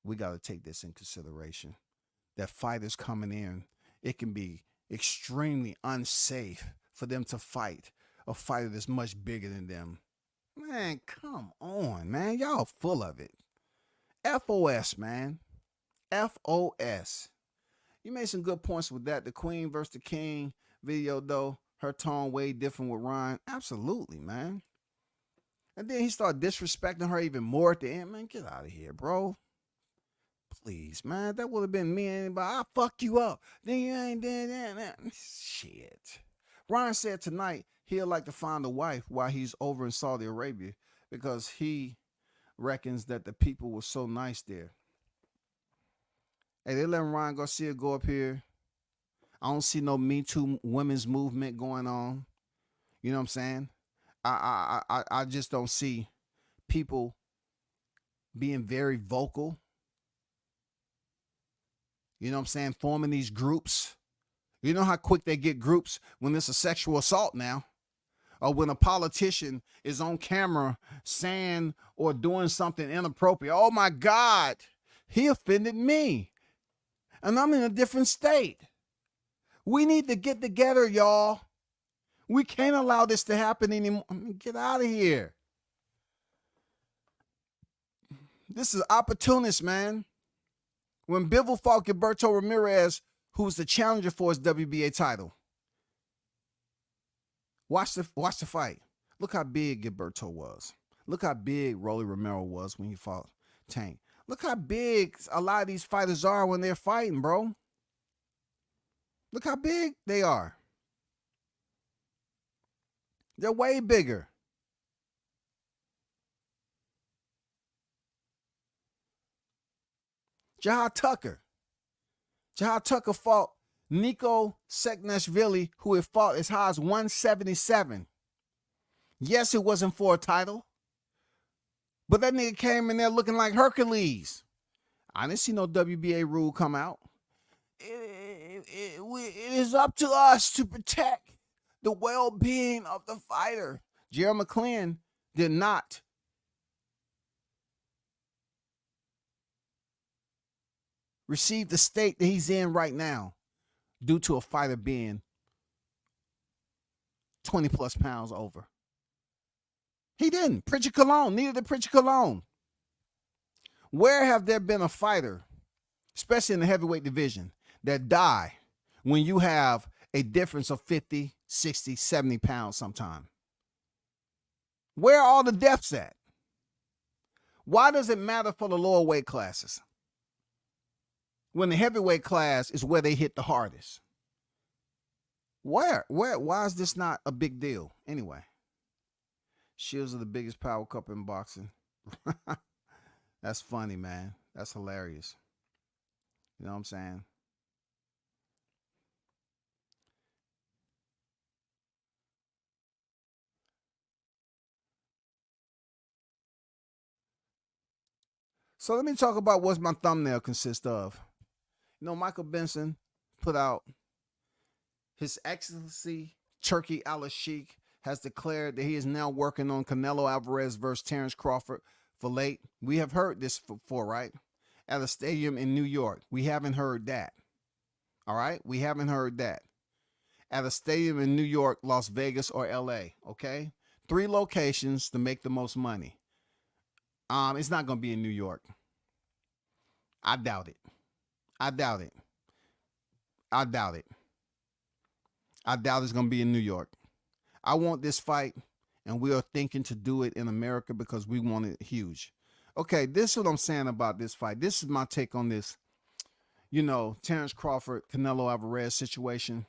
[SPEAKER 2] we got to take this in consideration. That fighters coming in, it can be extremely unsafe for them to fight a fighter that's much bigger than them. Man, come on, man. Y'all full of it. FOS, man. FOS. You made some good points with that. The Queen versus the King video, though, her tone way different with Ryan. Absolutely, man. And then he started disrespecting her even more at the end. Man, get out of here, bro. Please, man. That would have been me and anybody. I'll fuck you up. Then you ain't did that. Shit. Ryan said tonight he'll like to find a wife while he's over in Saudi Arabia because he reckons that the people were so nice there. Hey, they letting Ryan Garcia go up here. I don't see no Me Too women's movement going on. You know what I'm saying? I just don't see people being very vocal. You know what I'm saying? Forming these groups. You know how quick they get groups when it's a sexual assault now? Or when a politician is on camera saying or doing something inappropriate. Oh my God, he offended me. And I'm in a different state. We need to get together, y'all. We can't allow this to happen anymore. I mean, get out of here. This is opportunist, man. When Bivol fought Gilberto Ramirez, who was the challenger for his WBA title. Watch the fight. Look how big Gilberto was. Look how big Rolly Romero was when he fought Tank. Look how big a lot of these fighters are when they're fighting, bro. Look how big they are. They're way bigger. Jahad Tucker. Jahad Tucker fought Nico Seknashvili, who had fought as high as 177. Yes, it wasn't for a title. But that nigga came in there looking like Hercules. I didn't see no WBA rule come out. It is up to us to protect the well-being of the fighter. Gerald McClellan did not receive the state that he's in right now due to a fighter being 20 plus pounds over. He didn't. Pritchard Colon, neither did Pritchard Colon. Where have there been a fighter, especially in the heavyweight division, that die when you have a difference of 50, 60, 70 pounds sometime? Where are all the deaths at? Why does it matter for the lower weight classes when the heavyweight class is where they hit the hardest? Why is this not a big deal? Anyway, Shields are the biggest power couple in boxing. That's funny, man. That's hilarious. You know what I'm saying? So let me talk about what my thumbnail consists of. You know, Michael Benson put out His Excellency Turkey Al-Sheikh has declared that he is now working on Canelo Alvarez versus Terrence Crawford for late. We have heard this before, right? At a stadium in New York. We haven't heard that. All right? We haven't heard that. At a stadium in New York, Las Vegas, or LA. Okay? 3 locations to make the most money. It's not going to be in New York. I doubt it. I doubt it. I doubt it. I doubt it's going to be in New York. I want this fight, and we are thinking to do it in America because we want it huge. Okay, this is what I'm saying about this fight. This is my take on this. You know, Terrence Crawford, Canelo Alvarez situation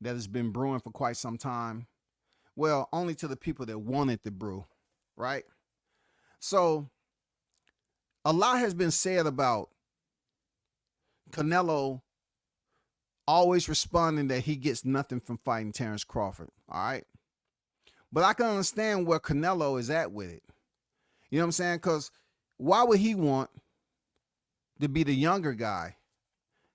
[SPEAKER 2] that has been brewing for quite some time. Well, only to the people that want it to brew, right? So, a lot has been said about Canelo always responding that he gets nothing from fighting Terrence Crawford, all right? But I can understand where Canelo is at with it. You know what I'm saying? Because why would he want to be the younger guy?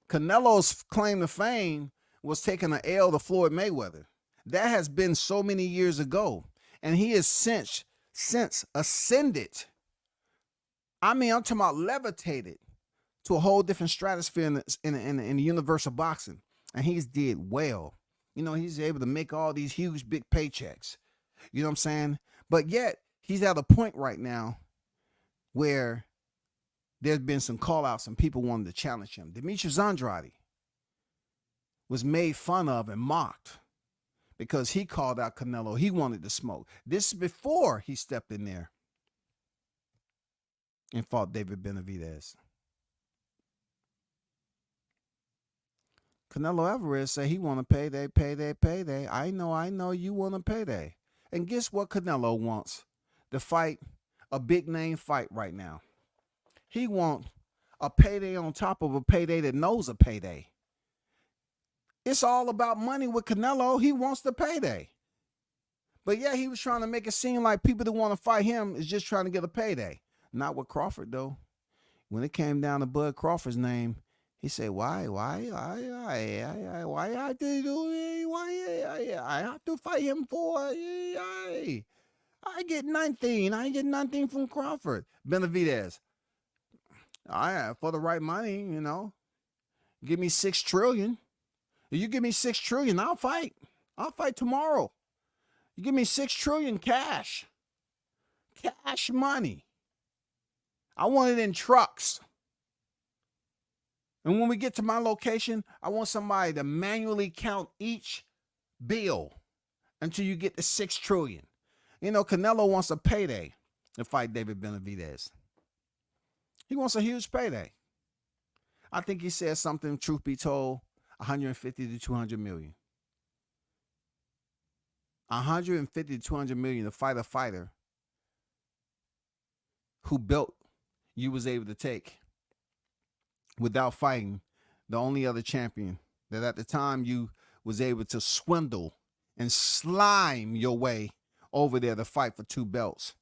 [SPEAKER 2] Canelo's claim to fame was taking an L to Floyd Mayweather. That has been so many years ago. And he has since ascended. I mean, I'm talking about levitated to a whole different stratosphere in the universe of boxing. And he's did well. You know, he's able to make all these huge, big paychecks. You know what I'm saying? But yet, he's at a point right now where there's been some call-outs and people wanted to challenge him. Demetrius Andrade was made fun of and mocked because he called out Canelo. He wanted to smoke. This is before he stepped in there and fought David Benavidez. Canelo Alvarez said he want to payday. I know you want a payday. And guess what Canelo wants? To fight a big name fight right now. He wants a payday on top of a payday that knows a payday. It's all about money with Canelo. He wants the payday. But yeah, he was trying to make it seem like people that want to fight him is just trying to get a payday. Not with Crawford, though. When it came down to Bud Crawford's name, he said, why I have to do it? Why I have to fight him for? I get nothing. I get nothing from Crawford. Benavidez. For the right money, you know. Give me $6 trillion. If you give me $6 trillion, I'll fight. I'll fight tomorrow. You give me $6 trillion cash. Cash money. I want it in trucks. And when we get to my location, I want somebody to manually count each bill until you get to $6 trillion. You know, Canelo wants a payday to fight David Benavidez. He wants a huge payday. I think he said something, truth be told, 150 to 200 million. 150 to 200 million to fight a fighter who belt you was able to take without fighting the only other champion that at the time you was able to swindle and slime your way over there to fight for 2 belts.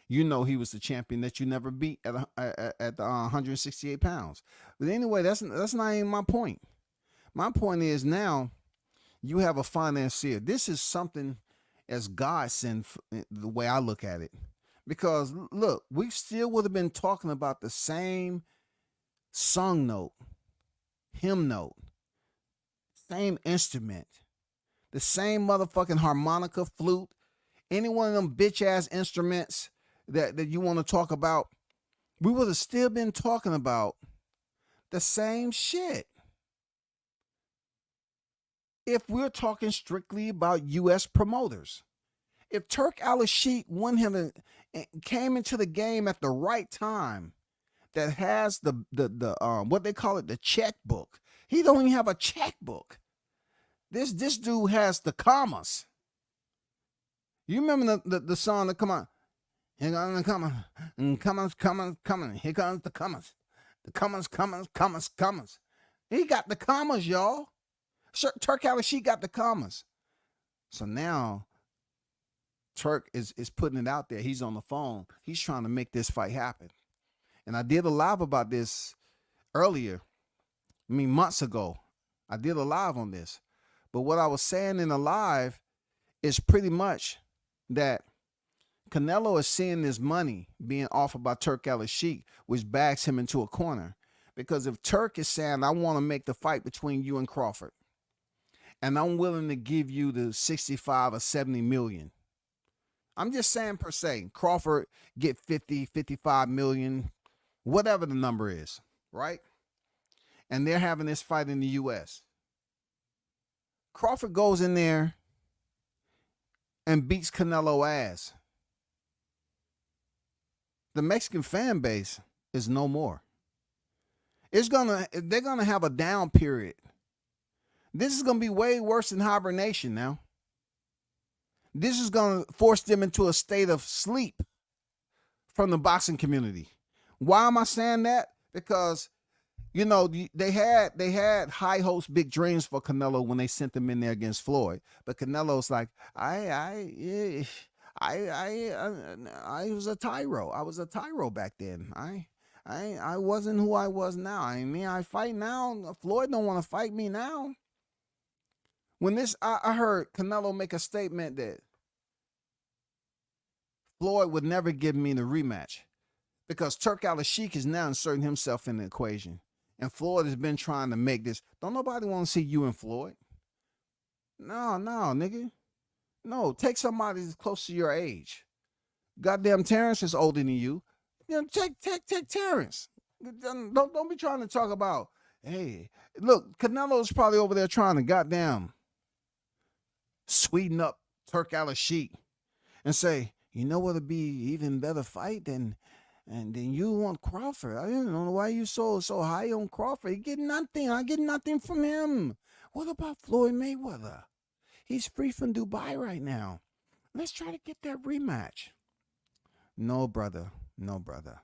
[SPEAKER 2] You know he was the champion that you never beat at 168 pounds. But anyway, that's not even my point. My point is now you have a financier. This is something as God sent, the way I look at it. Because look, we still would have been talking about the same song note, hymn note, same instrument, the same motherfucking harmonica, flute, any one of them bitch ass instruments that you want to talk about. we would have still been talking about the same shit. If we're talking strictly about U.S. promoters, if Turk Al-Sheikh won him and came into the game at the right time, that has the what they call it, the checkbook. He don't even have a checkbook. This dude has the commas. You remember the song that come on? Here comes the commas, commas. Here comes the commas. The commas. He got the commas, y'all. Turk Al-Sheikh got the commas. So now Turk is putting it out there. He's on the phone. He's trying to make this fight happen. And I did a live about this earlier. Months ago. I did a live on this. But what I was saying in the live is pretty much that Canelo is seeing this money being offered by Turk Al-Sheikh, which backs him into a corner. Because if Turk is saying, I want to make the fight between you and Crawford, and I'm willing to give you the 65 or 70 million. I'm just saying per se, Crawford get 50, 55 million, whatever the number is, right? And they're having this fight in the U.S. Crawford goes in there and beats Canelo ass. The Mexican fan base is no more. They're gonna have a down period. This is gonna be way worse than hibernation now. This is gonna force them into a state of sleep from the boxing community. Why am I saying that? Because, you know, they had high hopes, big dreams for Canelo when they sent them in there against Floyd. But Canelo's like, I was a tyro. I was a tyro back then. I wasn't who I was now. I mean, I fight now. Floyd don't want to fight me now. When I heard Canelo make a statement that Floyd would never give me the rematch because Turk Al-Sheikh is now inserting himself in the equation. And Floyd has been trying to make this. Don't nobody want to see you and Floyd. No, nigga. No, take somebody that's close to your age. Goddamn Terrence is older than you. You know, take Terrence. Don't be trying to talk about, hey, look, Canelo's probably over there trying to goddamn sweeten up Turk Al-Sheikh and say, you know what'd be even better fight than you want Crawford. I don't know why you so high on Crawford. You get nothing. I get nothing from him. What about Floyd Mayweather? He's free from Dubai right now. Let's try to get that rematch. No, brother. No, brother.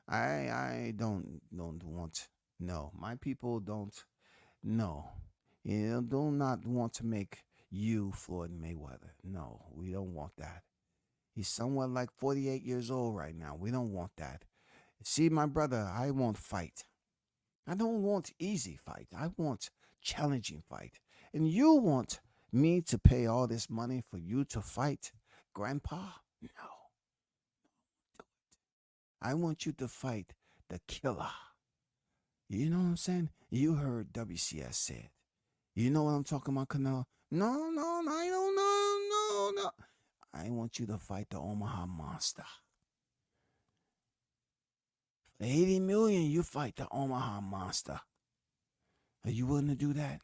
[SPEAKER 2] I don't want. No, my people don't. No, you do not want to make you Floyd Mayweather. No, we don't want that. He's somewhat like 48 years old right now. We don't want that. See, my brother, I want fight. I don't want easy fight. I want challenging fight. And you want me to pay all this money for you to fight Grandpa? No. I want you to fight the killer. You know what I'm saying? You heard WCS said. You know what I'm talking about, Canelo? No, I don't know. No. I want you to fight the Omaha Monster. For 80 million, you fight the Omaha Monster. Are you willing to do that?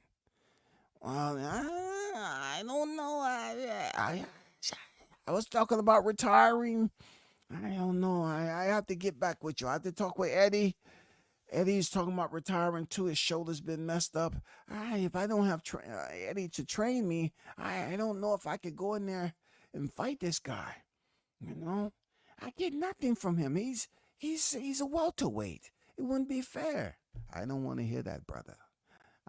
[SPEAKER 2] Well, I don't know. I was talking about retiring. I don't know. I have to get back with you. I have to talk with Eddie. Eddie's talking about retiring too. His shoulder's been messed up. If I don't have Eddie to train me, I don't know if I could go in there and fight this guy. You know, I get nothing from him. He's a welterweight. It wouldn't be fair. I don't want to hear that, brother.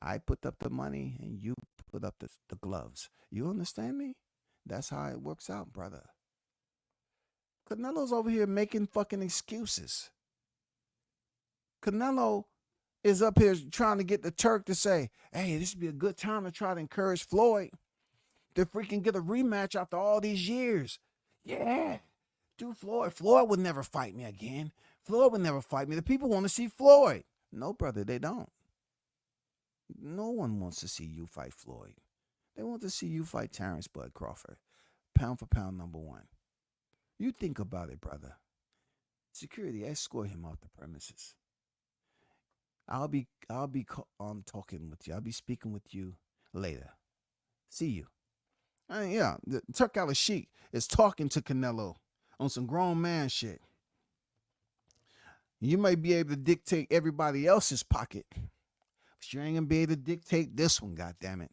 [SPEAKER 2] I put up the money and you put up the gloves. You understand me? That's how it works out, brother. Canelo's over here making fucking excuses. Canelo is up here trying to get the Turk to say, hey, this would be a good time to try to encourage Floyd to freaking get a rematch after all these years. Yeah. Dude, Floyd would never fight me again. Floyd would never fight me. The people want to see Floyd. No, brother, they don't. No one wants to see you fight Floyd. They want to see you fight Terrence Bud Crawford. Pound for pound number one. You think about it, brother. Security, escort him off the premises. I'll be talking with you. I'll be speaking with you later. See you. Yeah, the Turk Al Sheik is talking to Canelo on some grown man shit. You may be able to dictate everybody else's pocket, but you ain't gonna be able to dictate this one, goddammit.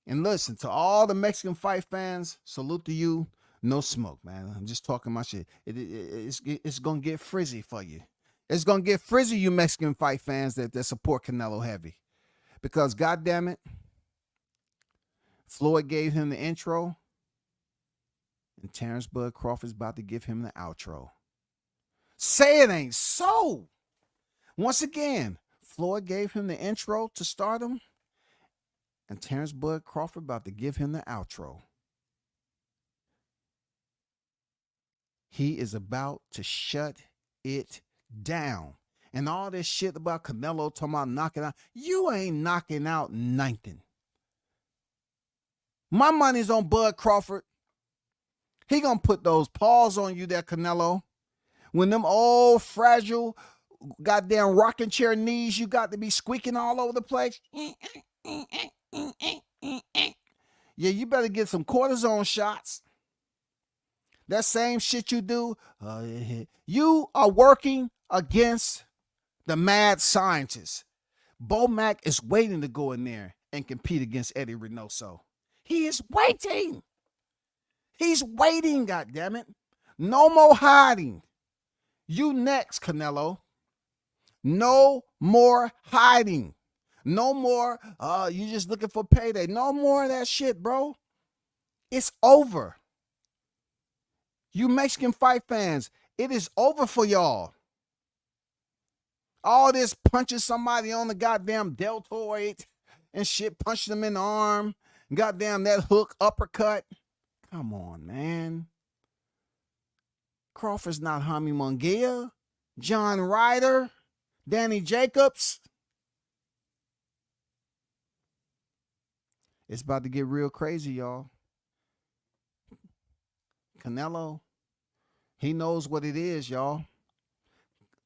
[SPEAKER 2] And listen, to all the Mexican fight fans, salute to you. No smoke, man. I'm just talking my shit. It's gonna get frizzy for you. It's gonna get frizzy, you Mexican fight fans that support Canelo heavy. Because goddammit, Floyd gave him the intro, and Terrence Bud Crawford's about to give him the outro. Say it ain't so. Once again, Floyd gave him the intro to stardom, and Terrence Bud Crawford about to give him the outro. He is about to shut it down. And all this shit about Canelo talking about knocking out, you ain't knocking out nothing. My money's on Bud Crawford. He gonna put those paws on you there, Canelo. When them old, fragile, goddamn rocking chair knees, you got to be squeaking all over the place. Yeah, you better get some cortisone shots. That same shit you do, you are working against the mad scientist. Bo Mack is waiting to go in there and compete against Eddie Reynoso. He is waiting. He's waiting, goddammit. No more hiding. You next, Canelo. No more hiding. No more, you just looking for payday. No more of that shit, bro. It's over. You Mexican fight fans, it is over for y'all. All this punching somebody on the goddamn deltoid and shit, punching them in the arm, goddamn that hook uppercut. Come on, man. Crawford's not Jaime Munguia, John Ryder, Danny Jacobs. It's about to get real crazy, y'all. Canelo, he knows what it is, y'all.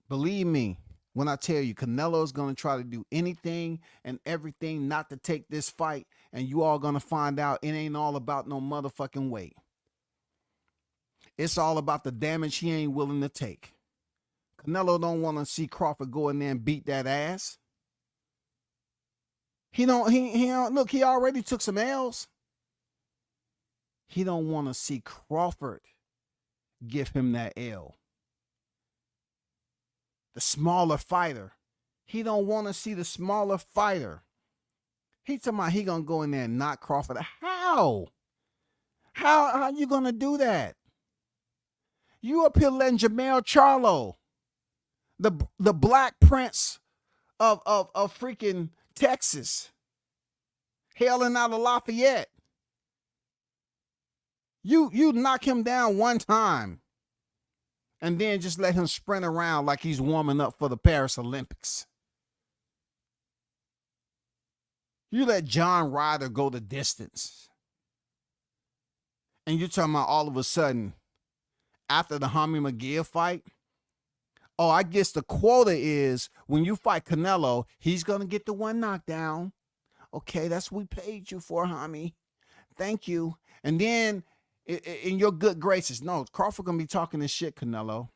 [SPEAKER 2] Believe me when I tell you, Canelo's going to try to do anything and everything not to take this fight, and you all going to find out it ain't all about no motherfucking weight. It's all about the damage he ain't willing to take. Canelo don't want to see Crawford go in there and beat that ass. He don't look, he already took some L's. He don't want to see Crawford give him that L. The smaller fighter. He don't want to see the smaller fighter. He talking about he gonna go in there and knock Crawford. How? How you gonna do that? You up here letting Jermell Charlo, the Black Prince of freaking Texas, hailing out of Lafayette. You knock him down one time and then just let him sprint around like he's warming up for the Paris Olympics. You let John Ryder go the distance. And you're talking about all of a sudden, after the Jaime Munguia fight, oh, I guess the quota is when you fight Canelo, he's going to get the one knockdown. Okay, that's what we paid you for, Jaime. Thank you. And then in your good graces, no, Crawford going to be talking this shit, Canelo.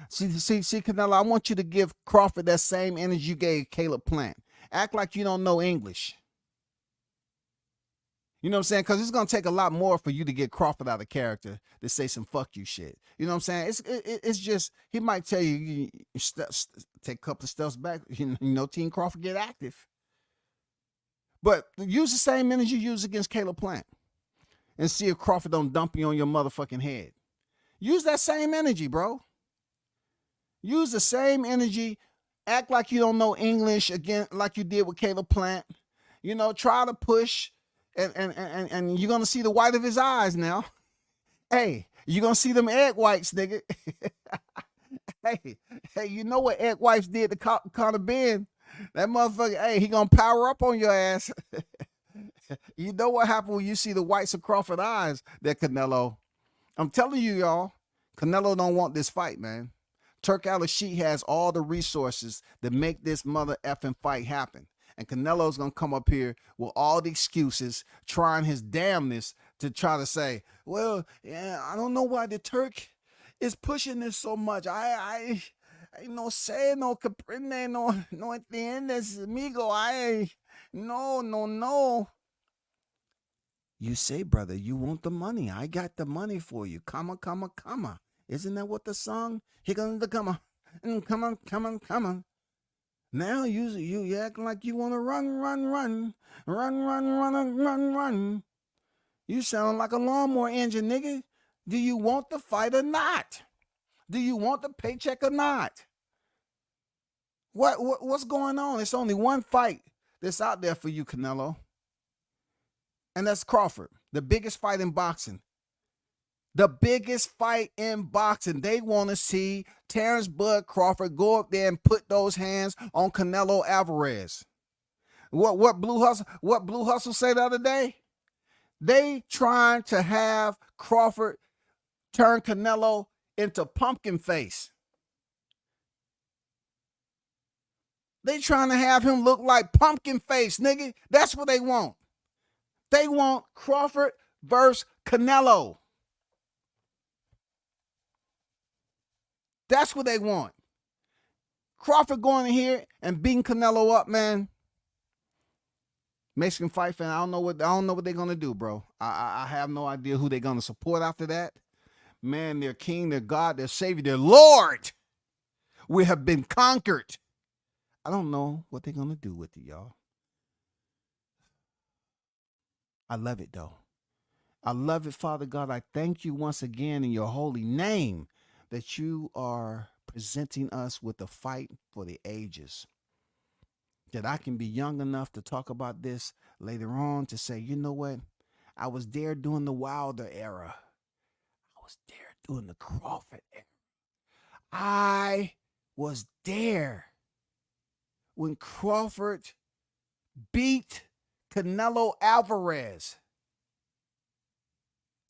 [SPEAKER 2] See, Canelo, I want you to give Crawford that same energy you gave Caleb Plant. Act like you don't know English. You know what I'm saying? Because it's going to take a lot more for you to get Crawford out of character to say some fuck you shit. You know what I'm saying? It's just, he might tell you, take a couple of steps back, you know, Team Crawford get active. But use the same energy you use against Caleb Plant and see if Crawford don't dump you on your motherfucking head. Use that same energy, bro. Use the same energy. Act like you don't know English again, like you did with Caleb Plant. You know, try to push. And you're going to see the white of his eyes now. Hey, you're going to see them egg whites, nigga. hey, you know what egg whites did to Conor Ben? That motherfucker, hey, he going to power up on your ass. You know what happened when you see the whites of Crawford eyes there, Canelo. I'm telling you, y'all, Canelo don't want this fight, man. Turk Al-Sheikh has all the resources to make this mother effing fight happen. And Canelo's going to come up here with all the excuses, trying his damnness to try to say, well, yeah, I don't know why the Turk is pushing this so much. I no sé, no comprende, no entiendes, amigo. No. You say, brother, you want the money. I got the money for you. Comma. Isn't that what the song? Here comes the comma. Come on. Now you acting like you want to run. You sound like a lawnmower engine, nigga. Do you want the fight or not? Do you want the paycheck or not? What's going on? It's only one fight that's out there for you, Canelo. And that's Crawford, the biggest fight in boxing. The biggest fight in boxing. They want to see Terrence Bud Crawford go up there and put those hands on Canelo Alvarez. What Blue Hustle say the other day? They trying to have Crawford turn Canelo into pumpkin face. They trying to have him look like pumpkin face, nigga. That's what they want. They want Crawford versus Canelo. That's what they want. Crawford going in here and beating Canelo up, man. Mexican fight fan, I don't know what they're gonna do, bro. I have no idea who they're gonna support after that. Man, their king, their God, their savior, their Lord. We have been conquered. I don't know what they're gonna do with it, y'all. I love it though. I love it, Father God. I thank you once again in your holy name that you are presenting us with a fight for the ages. That I can be young enough to talk about this later on, to say, you know what? I was there during the Wilder era. I was there during the Crawford era. I was there when Crawford beat Canelo Alvarez.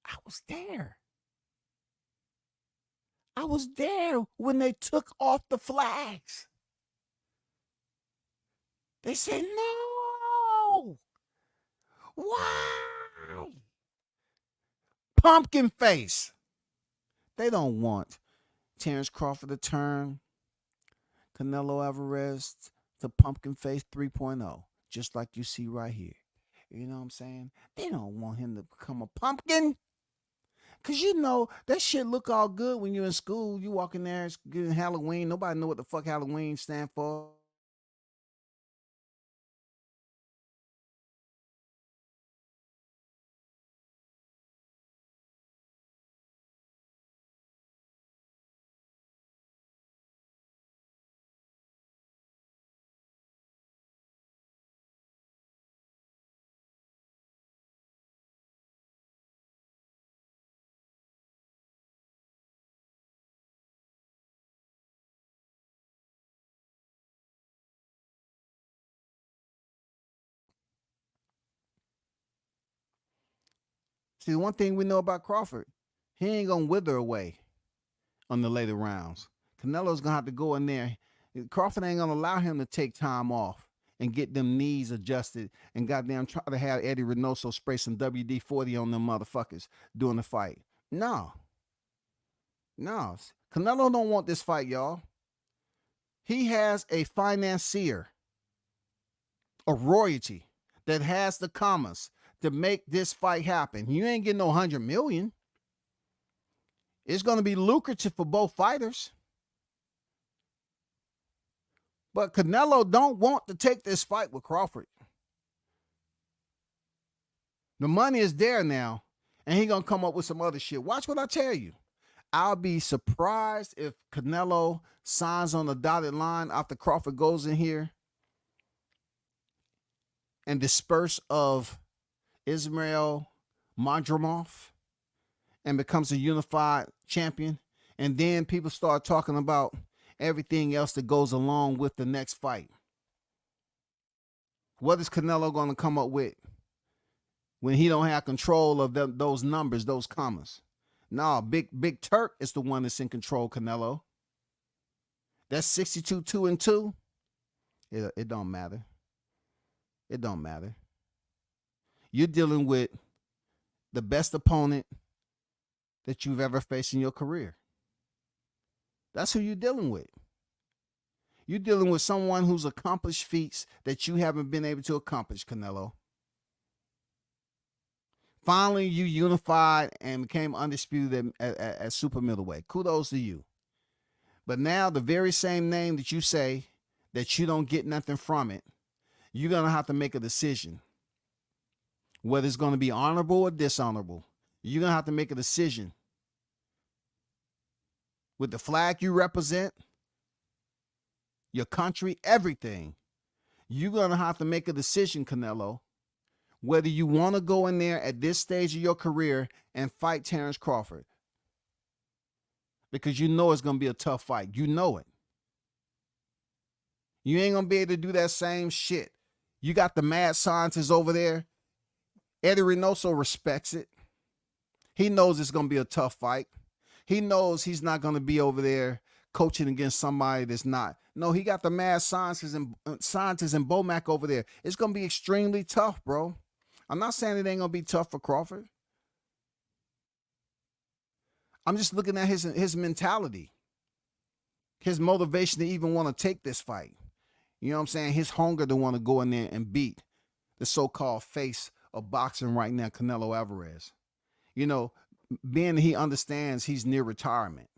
[SPEAKER 2] I was there. I was there when they took off the flags. They said, no. Why? Pumpkin face. They don't want Terrence Crawford to turn Canelo Alvarez to pumpkin face 3.0, just like you see right here. You know what I'm saying? They don't want him to become a pumpkin. Because you know, that shit look all good when you're in school. You walk in there, it's getting Halloween. Nobody know what the fuck Halloween stand for. See, the one thing we know about Crawford, he ain't going to wither away on the later rounds. Canelo's going to have to go in there. Crawford ain't going to allow him to take time off and get them knees adjusted and goddamn try to have Eddie Reynoso spray some WD-40 on them motherfuckers during the fight. No. Canelo don't want this fight, y'all. He has a financier, a royalty that has the commas to make this fight happen. You ain't getting no 100 million. It's going to be lucrative for both fighters. But Canelo don't want to take this fight with Crawford. The money is there now, and he going to come up with some other shit. Watch what I tell you. I'll be surprised if Canelo signs on the dotted line after Crawford goes in here and disperse of Ismail Madrimov and becomes a unified champion. And then people start talking about everything else that goes along with the next fight. What is Canelo going to come up with when he don't have control of those numbers, those commas? No, Big Turk is the one that's in control, Canelo. That's 62-2-2. It don't matter. It don't matter. You're dealing with the best opponent that you've ever faced in your career. That's who you're dealing with. You're dealing with someone who's accomplished feats that you haven't been able to accomplish, Canelo. Finally, you unified and became undisputed at super middleweight. Kudos to you. But now the very same name that you say that you don't get nothing from it, you're going to have to make a decision. Whether it's going to be honorable or dishonorable, you're going to have to make a decision. With the flag you represent, your country, everything, you're going to have to make a decision, Canelo, whether you want to go in there at this stage of your career and fight Terrence Crawford. Because you know it's going to be a tough fight. You know it. You ain't going to be able to do that same shit. You got the mad scientists over there. Eddie Reynoso respects it. He knows it's going to be a tough fight. He knows he's not going to be over there coaching against somebody that's not. No, he got the mad scientists and Bomac over there. It's going to be extremely tough, bro. I'm not saying it ain't going to be tough for Crawford. I'm just looking at his mentality, his motivation to even want to take this fight. You know what I'm saying? His hunger to want to go in there and beat the so-called face of boxing right now, Canelo Alvarez. You know, being that he understands he's near retirement.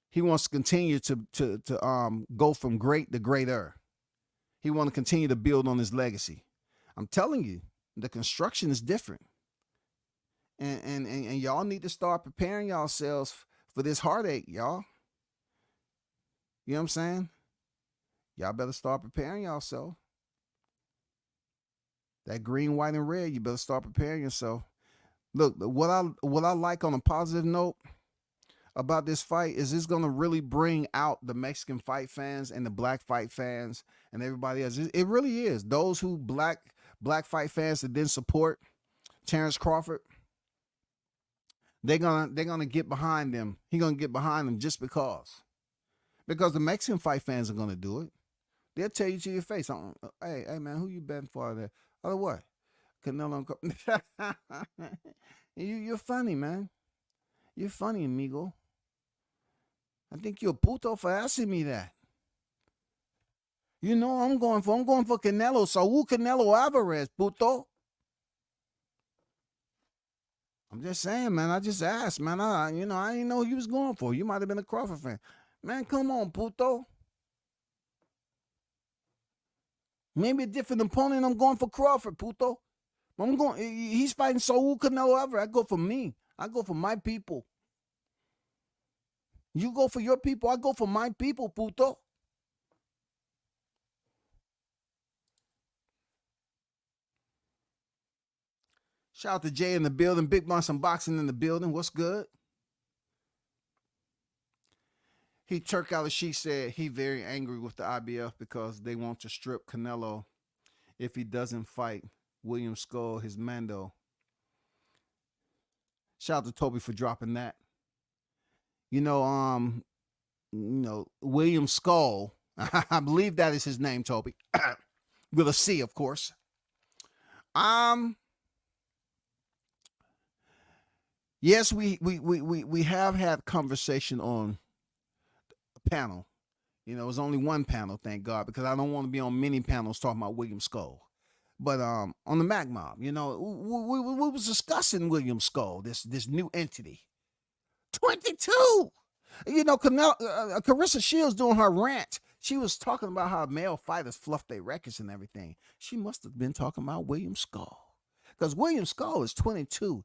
[SPEAKER 2] He wants to continue to go from great to greater. He wants to continue to build on his legacy. I'm telling you, the construction is different. And y'all need to start preparing yourselves for this heartache, y'all. You know what I'm saying? Y'all better start preparing yourself. That green, white, and red, you better start preparing yourself. Look, what I like on a positive note about this fight is it's going to really bring out the Mexican fight fans and the black fight fans and everybody else. It really is. Those who black fight fans that didn't support Terrence Crawford, they're gonna get behind them. He's gonna get behind them just because the Mexican fight fans are gonna do it. They'll tell you to your face, hey man, who you betting for there? Oh, what? Canelo. You're funny, man. You're funny, amigo. I think you're puto for asking me that. You know I'm going for Canelo. Saúl Canelo Alvarez, puto. I'm just saying, man. I just asked, man. I didn't know who you was going for. You might have been a Crawford fan. Man, come on, puto. Maybe a different opponent. I'm going for Crawford, puto. He's fighting Saúl Canelo Alvarez. I go for me. I go for my people. You go for your people. I go for my people, puto. Shout out to Jay in the building. Big Monster Boxing in the building. What's good? Turk Al-Sheikh said he very angry with the IBF because they want to strip Canelo if he doesn't fight William Skull, his Mando. Shout out to Toby for dropping that. William Skull, I believe that is his name, Toby. With a C, of course. Yes, we have had conversation on a panel. You know, it was only one panel, thank God, because I don't want to be on many panels talking about William Skull. But on the Mac Mob, we was discussing William Skull, this new entity. 22. Carissa Shields doing her rant. She was talking about how male fighters fluff their records and everything. She must have been talking about William Skull. Because William Skull is 22.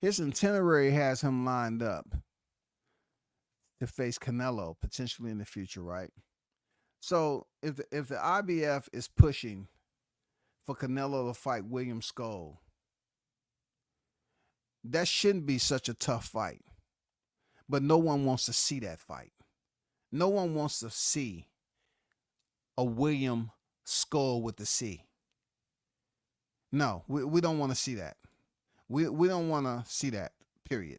[SPEAKER 2] his itinerary has him lined up to face Canelo potentially in the future, right? So if the IBF is pushing for Canelo to fight William Skull, that shouldn't be such a tough fight. But no one wants to see that fight. No one wants to see a William Skull with the C. No, we don't want to see that. We don't want to see that, period.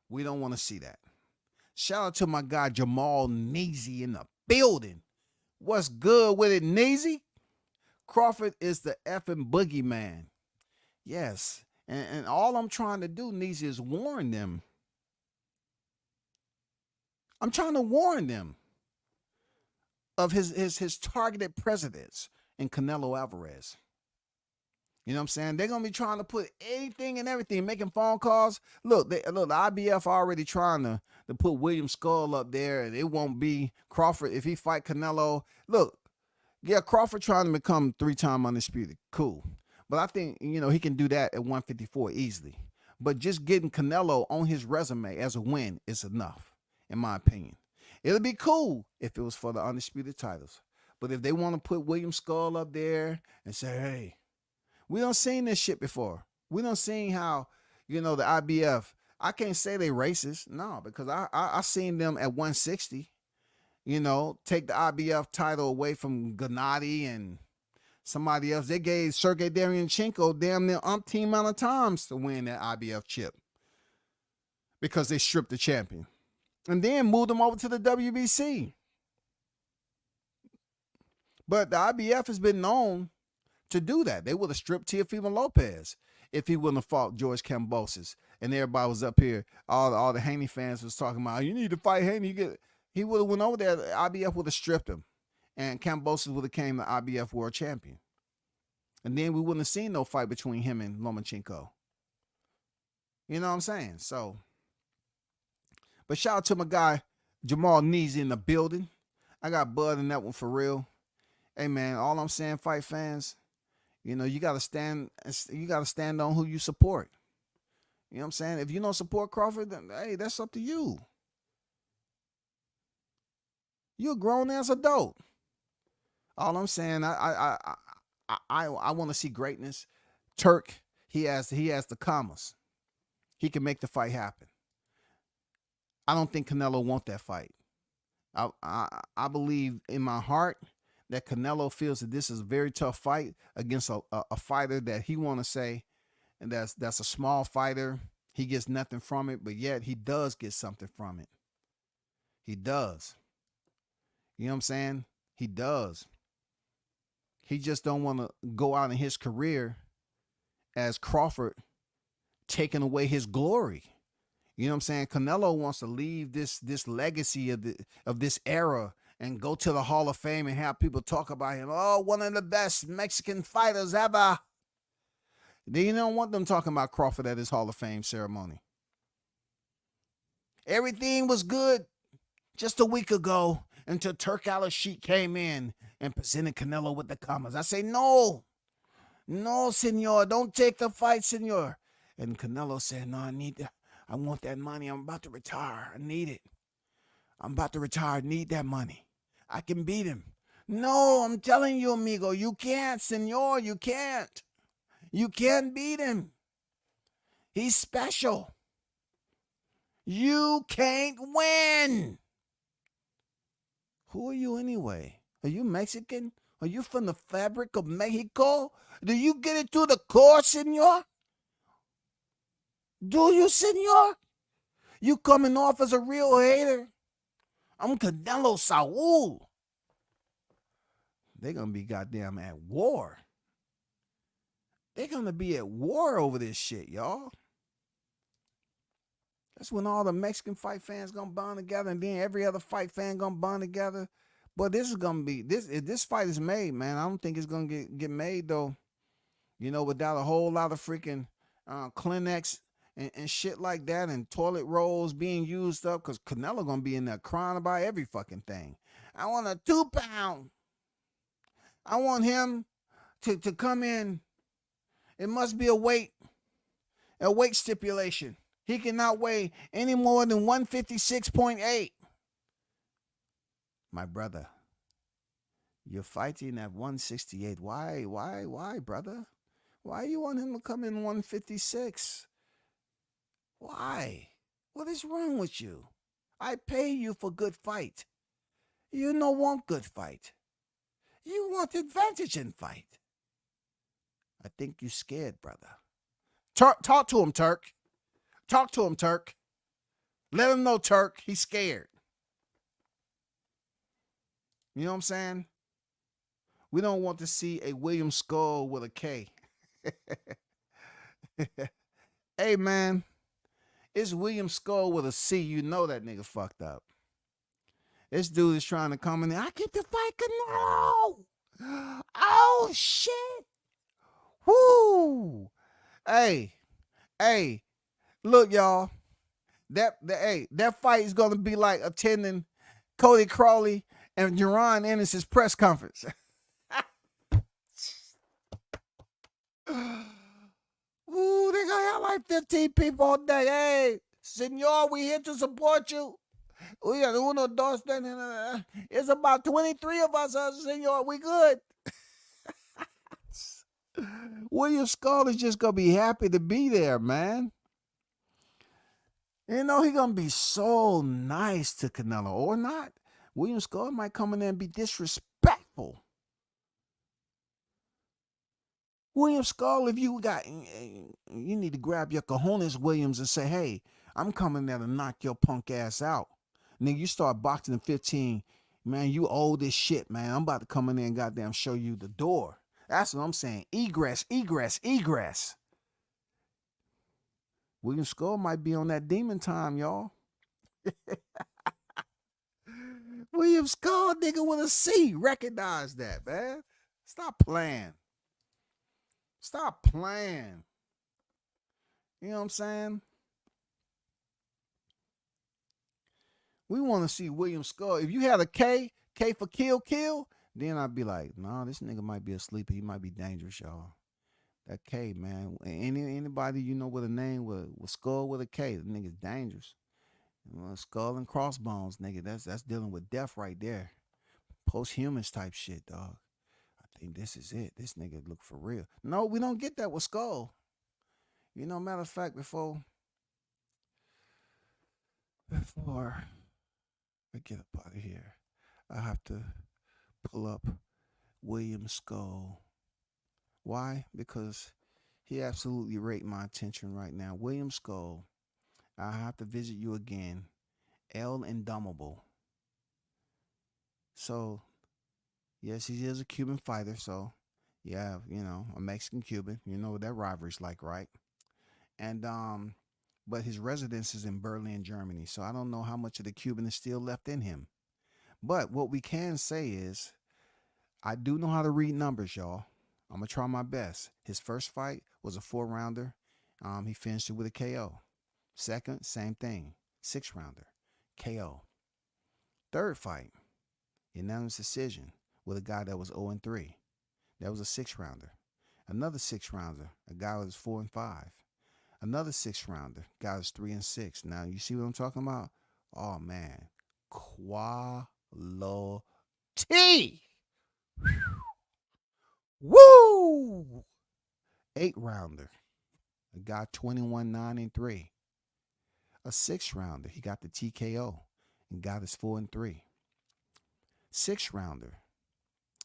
[SPEAKER 2] We don't want to see that. Shout out to my guy Jamal Neasy in the building. What's good with it, Neasy? Crawford is the effing boogeyman. Yes. And all I'm trying to do, Neasy, is warn them. I'm trying to warn them of his targeted presidents in Canelo Alvarez. You know what I'm saying? They're going to be trying to put anything and everything, making phone calls. Look, the IBF already trying to put William Skull up there, and it won't be Crawford if he fight Canelo. Look, yeah, Crawford trying to become 3-time undisputed. Cool. But I think, he can do that at 154 easily. But just getting Canelo on his resume as a win is enough, in my opinion. It'll be cool if it was for the undisputed titles. But if they want to put William Skull up there and say, hey, we done seen this shit before. We done seen how, the IBF, I can't say they racist. No, because I seen them at 160, take the IBF title away from Gennady and somebody else. They gave Sergey Derevyanchenko damn near umpteen amount of times to win that IBF chip because they stripped the champion and then moved him over to the WBC. But the IBF has been known to do that. They would have stripped Teofimo Lopez if he wouldn't have fought George Kambosos. And everybody was up here, all the Haney fans was talking about, you need to fight Haney. He would have went over there, the IBF would have stripped him. And Kambosos would have came the IBF world champion. And then we wouldn't have seen no fight between him and Lomachenko. You know what I'm saying? So, but shout out to my guy, Jamal Neasy in the building. I got Bud in that one for real. Hey man, all I'm saying, fight fans, you gotta stand on who you support. You know what I'm saying? If you don't support Crawford, then hey, that's up to you. You're a grown ass adult. All I'm saying, I want to see greatness. Turk, he has the commas. He can make the fight happen. I don't think Canelo want that fight. I believe in my heart that Canelo feels that this is a very tough fight against a fighter that he want to say, and that's a small fighter. He gets nothing from it, but yet he does get something from it. He does. You know what I'm saying? He does. He just don't want to go out in his career as Crawford taking away his glory. You know what I'm saying? Canelo wants to leave this legacy of this era and go to the Hall of Fame and have people talk about him. Oh, one of the best Mexican fighters ever. They don't want them talking about Crawford at his Hall of Fame ceremony. Everything was good just a week ago until Turk Al-Sheikh came in and presented Canelo with the commas. I say, no, senor, don't take the fight, senor. And Canelo said, no, I want that money. I'm about to retire. I need it. I'm about to retire. I need that money. I can beat him. No, I'm telling you, amigo, you can't, senor. You can't. You can't beat him. He's special. You can't win. Who are you anyway? Are you Mexican? Are you from the fabric of Mexico? Do you get it to the core, senor? Do you, senor? You coming off as a real hater? I'm Canelo Saul. They're going to be goddamn at war. They're going to be at war over this shit, y'all. That's when all the Mexican fight fans going to bond together, and then every other fight fan going to bond together. But this is going to be, if this fight is made, man, I don't think it's going to get made, though, without a whole lot of freaking Kleenex and shit like that, and toilet rolls being used up, because Canelo going to be in there crying about every fucking thing. I want a 2-pound. I want him to come in. It must be a weight. a weight stipulation. He cannot weigh any more than 156.8. My brother, you're fighting at 168. Why, brother? Why you want him to come in 156? Why? What is wrong with you? I pay you for good fight. You don't want good fight. You want advantage in fight. I think you scared, brother. Talk to him, Turk. Talk to him, Turk. Let him know, Turk, he's scared. You know what I'm saying? We don't want to see a William Skull with a K. Hey, man. It's William Skull with a C. You know that nigga fucked up. This dude is trying to come in there. I get to fight Canelo. Oh, shit. Woo. Hey. Look, y'all. That fight is going to be like attending Cody Crowley and Ryan Ennis' press conference. Ooh, they gonna have like 15 people all day. Hey, senor, we here to support you. We got uno, dos, it's about 23 of us, senor. We good. William Skull is just gonna be happy to be there, man. You know, he gonna be so nice to Canelo, or not. William Skull might come in there and be disrespectful. William Skull, if you need to grab your cojones, Williams, and say, hey, I'm coming there to knock your punk ass out. And then you start boxing in 15, man, you old as shit, man. I'm about to come in there and goddamn show you the door. That's what I'm saying. Egress. William Skull might be on that demon time, y'all. William Skull, nigga with a C. Recognize that, man. Stop playing. You know what I'm saying? We want to see William Skull. If you had a K for kill, then I'd be like, nah, this nigga might be a sleeper. He might be dangerous, y'all. That K, man. Anybody you know with a name with Skull with a K, the nigga's dangerous. You know, skull and crossbones, nigga. That's dealing with death right there. Posthumous type shit, dog. I think this is it. This nigga look for real. No, we don't get that with Skull. You know, matter of fact, before I get up out of here, I have to pull up William Skull. Why? Because he absolutely raped my attention right now. William Skull, I have to visit you again. El Indomitable. So, yes, he is a Cuban fighter, so yeah, you know, a Mexican Cuban. You know what that rivalry's like, right? And but his residence is in Berlin, Germany. So I don't know how much of the Cuban is still left in him. But what we can say is, I do know how to read numbers, y'all. I'm gonna try my best. His first fight was a 4-rounder. He finished it with a KO. Second, same thing, 6-rounder, KO. Third fight, unanimous decision with a guy that was 0-3. That was a 6-rounder. Another 6-rounder, a guy was 4-5. Another 6-rounder, guy was 3-6. Now you see what I'm talking about? Oh man, quality. Woo! 8-rounder, a guy 21-9-3. A 6-rounder, he got the TKO and got his 4-3. 6-rounder,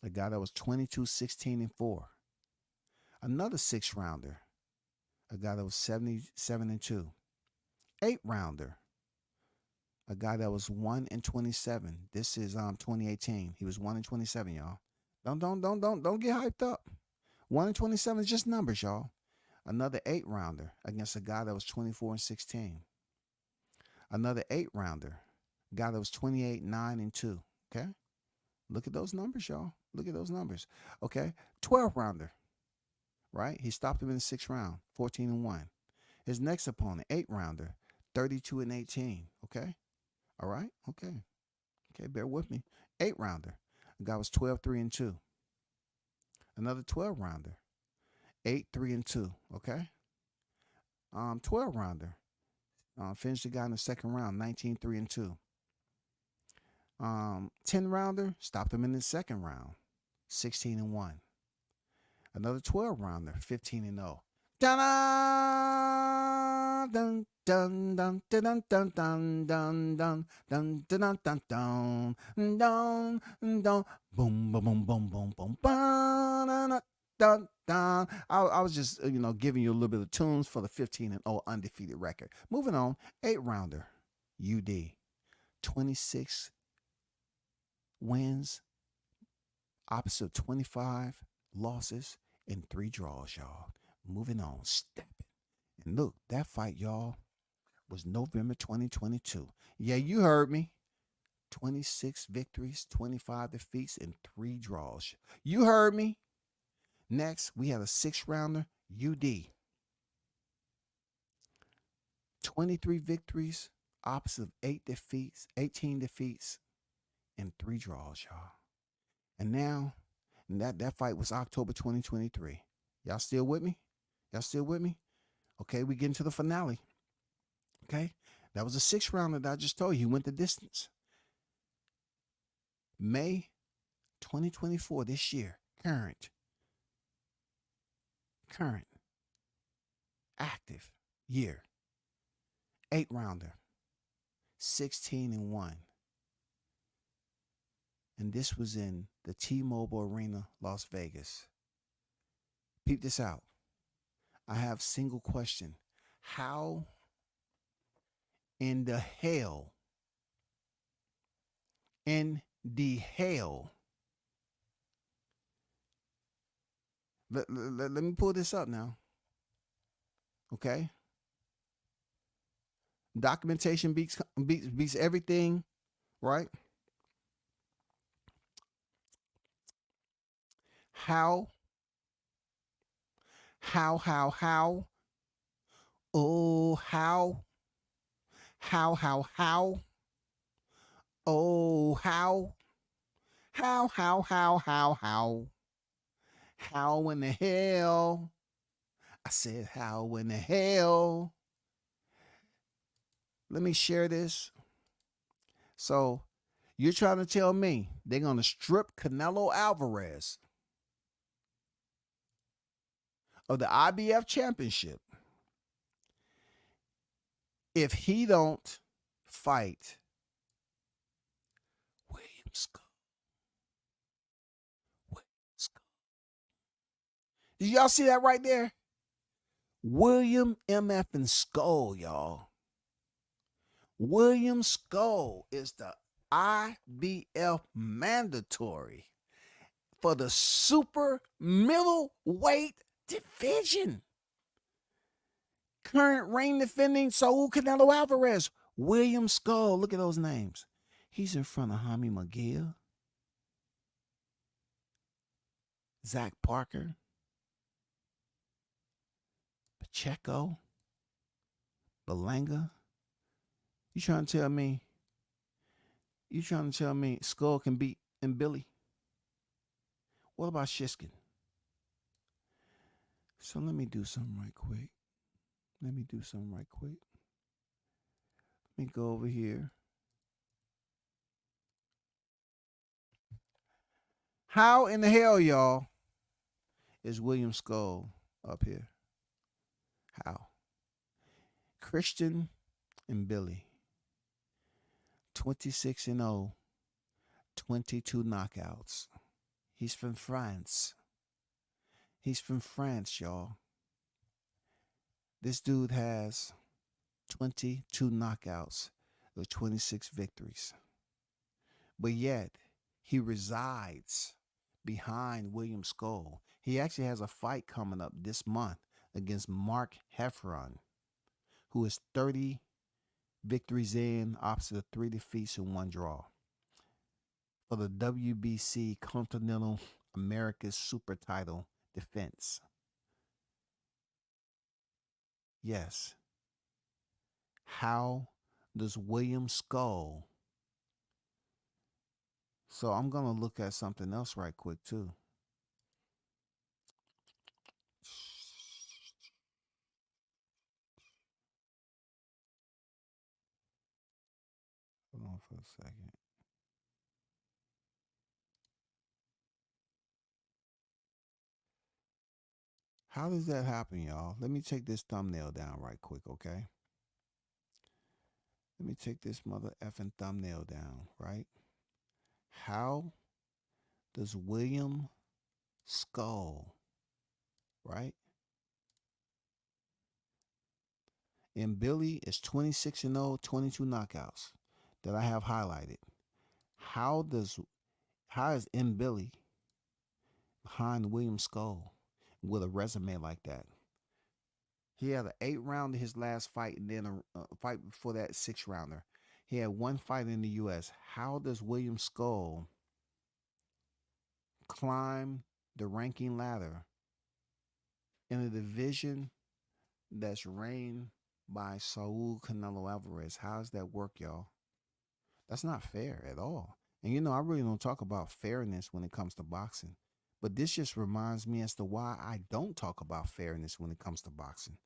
[SPEAKER 2] a guy that was 22-16-4. Another 6-rounder, a guy that was 77-2. 8-rounder, a guy that was 1-27. This is 2018. He was 1-27, y'all. Don't get hyped up. 1-27 is just numbers, y'all. Another 8-rounder against a guy that was 24-16. Another 8-rounder, guy that was 28-9-2. Okay, look at those numbers, y'all. Look at those numbers. Okay, 12-rounder. Right, he stopped him in the 6th round, 14-1. His next opponent, 8-rounder, 32-18. Okay, all right. Okay, bear with me. 8-rounder, the guy was 12-3-2. Another 12-rounder, 8-3-2. Okay. 12 rounder. Finished the guy in the second round, 19-3-2. 10 rounder, stopped him in the second round, 16-1. Another 12 rounder, 15-0. Dun dun dun dun dun dun dun dun dun dun dun dun dun dun dun boom boom boom boom boom boom dun dun dun. I was just giving you a little bit of tunes for the 15-0 undefeated record. Moving on, 8 rounder, UD, 26 wins, opposite 25 losses and 3 draws, y'all. Moving on, stepping. And look, that fight, y'all, was November 2022. Yeah, you heard me. 26 victories, 25 defeats, and 3 draws. You heard me. Next, we had a 6-rounder, UD. 23 victories, opposite of 18 defeats, and 3 draws, y'all. And now, that fight was October 2023. Y'all still with me? Y'all still with me? Okay, we get into the finale. Okay, that was a 6-rounder that I just told you. He went the distance. May 2024, this year, current, active year, 8-rounder, 16-1. And this was in the T-Mobile Arena, Las Vegas. Peep this out. I have single question. How in the hell, let me pull this up now. Okay? Documentation beats everything, right? How? Oh, how? How? Oh, how? How in the hell? I said, how in the hell? Let me share this. So, you're trying to tell me they're going to strip Canelo Alvarez of the IBF championship if he don't fight William Skull? Did y'all see that right there? William MF and Skull, y'all. William Skull is the IBF mandatory for the super middleweight division. Current reign defending Saul Canelo Alvarez. William Skull. Look at those names. He's in front of Jaime McGill, Zach Parker, Pacheco, Belanga. You trying to tell me Skull can beat Billy? What about Shiskin? So let me do something right quick. Let me go over here. How in the hell, y'all, is William Skull up here? How? Christian and Billy. 26-0, 22 knockouts. He's from France. Y'all. This dude has 22 knockouts with 26 victories. But yet, he resides behind William Skull. He actually has a fight coming up this month against Mark Heffron, who is 30 victories in, opposite of 3 defeats and 1 draw, for the WBC Continental America's Super Title defense. Yes. How does William Skull? So I'm going to look at something else right quick too. for a second. How does that happen, y'all? Let me take this thumbnail down right quick, okay? Let me take this mother effing thumbnail down, right? How does William Skull, right? And Billy is 26-0, 22 knockouts that I have highlighted. How is M. Billy behind William Skull with a resume like that? He had an 8-rounder his last fight, and then a fight before that 6-rounder. He had one fight in the U.S. How does William Skull climb the ranking ladder in a division that's reigned by Saul Canelo Alvarez? How does that work, y'all? That's not fair at all. And you know, I really don't talk about fairness when it comes to boxing. But this just reminds me as to why I don't talk about fairness when it comes to boxing.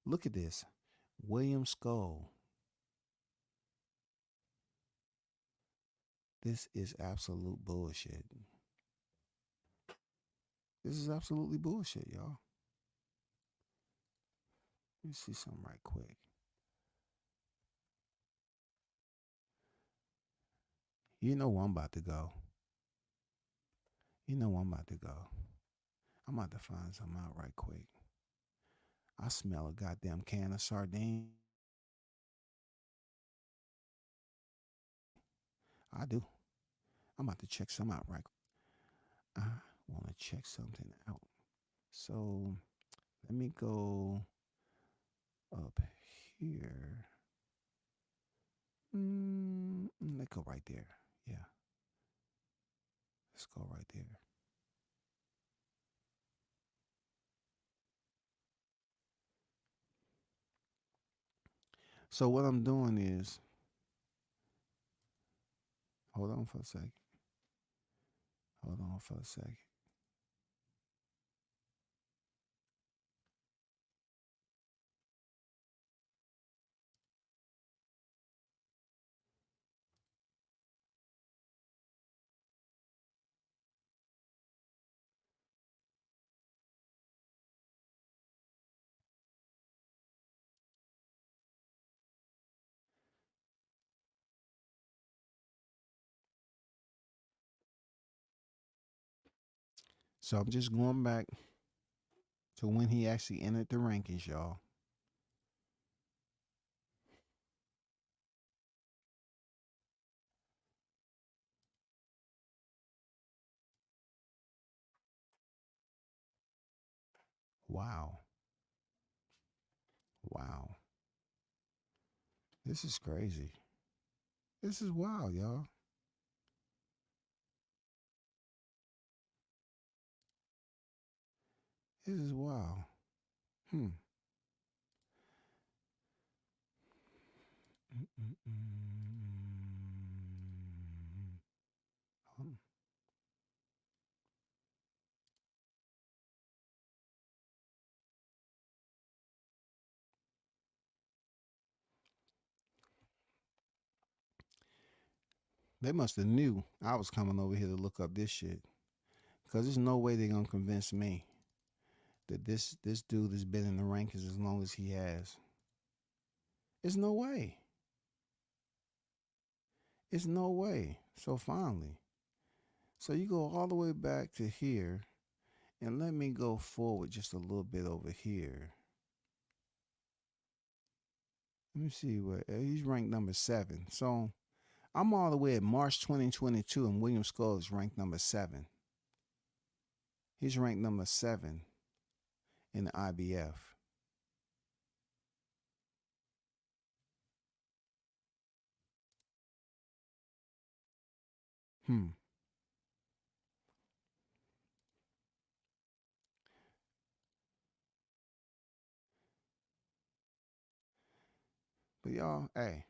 [SPEAKER 2] Look at this. William Skull. This is absolute bullshit. This is absolutely bullshit, y'all. Let me see something right quick. You know where I'm about to go. You know where I'm about to go. I'm about to find something out right quick. I smell a goddamn can of sardine. I do. I'm about to check some out right quick. I want to check something out. So let me go up here. Let's go right there. Yeah. Let's go right there. So what I'm doing is, hold on for a second. Hold on for a second. So I'm just going back to when he actually entered the rankings, y'all. Wow. Wow. This is crazy. This is wild, y'all. This is wild. Hmm. They must have knew I was coming over here to look up this shit. Because there's no way they're going to convince me that this dude has been in the rankings as long as he has. There's no way. It's no way. So finally. So you go all the way back to here. And let me go forward just a little bit over here. Let me see where he's ranked number 7. So I'm all the way at March 2022, and William Skull is ranked number 7. He's ranked number 7 in the IBF. But y'all, hey,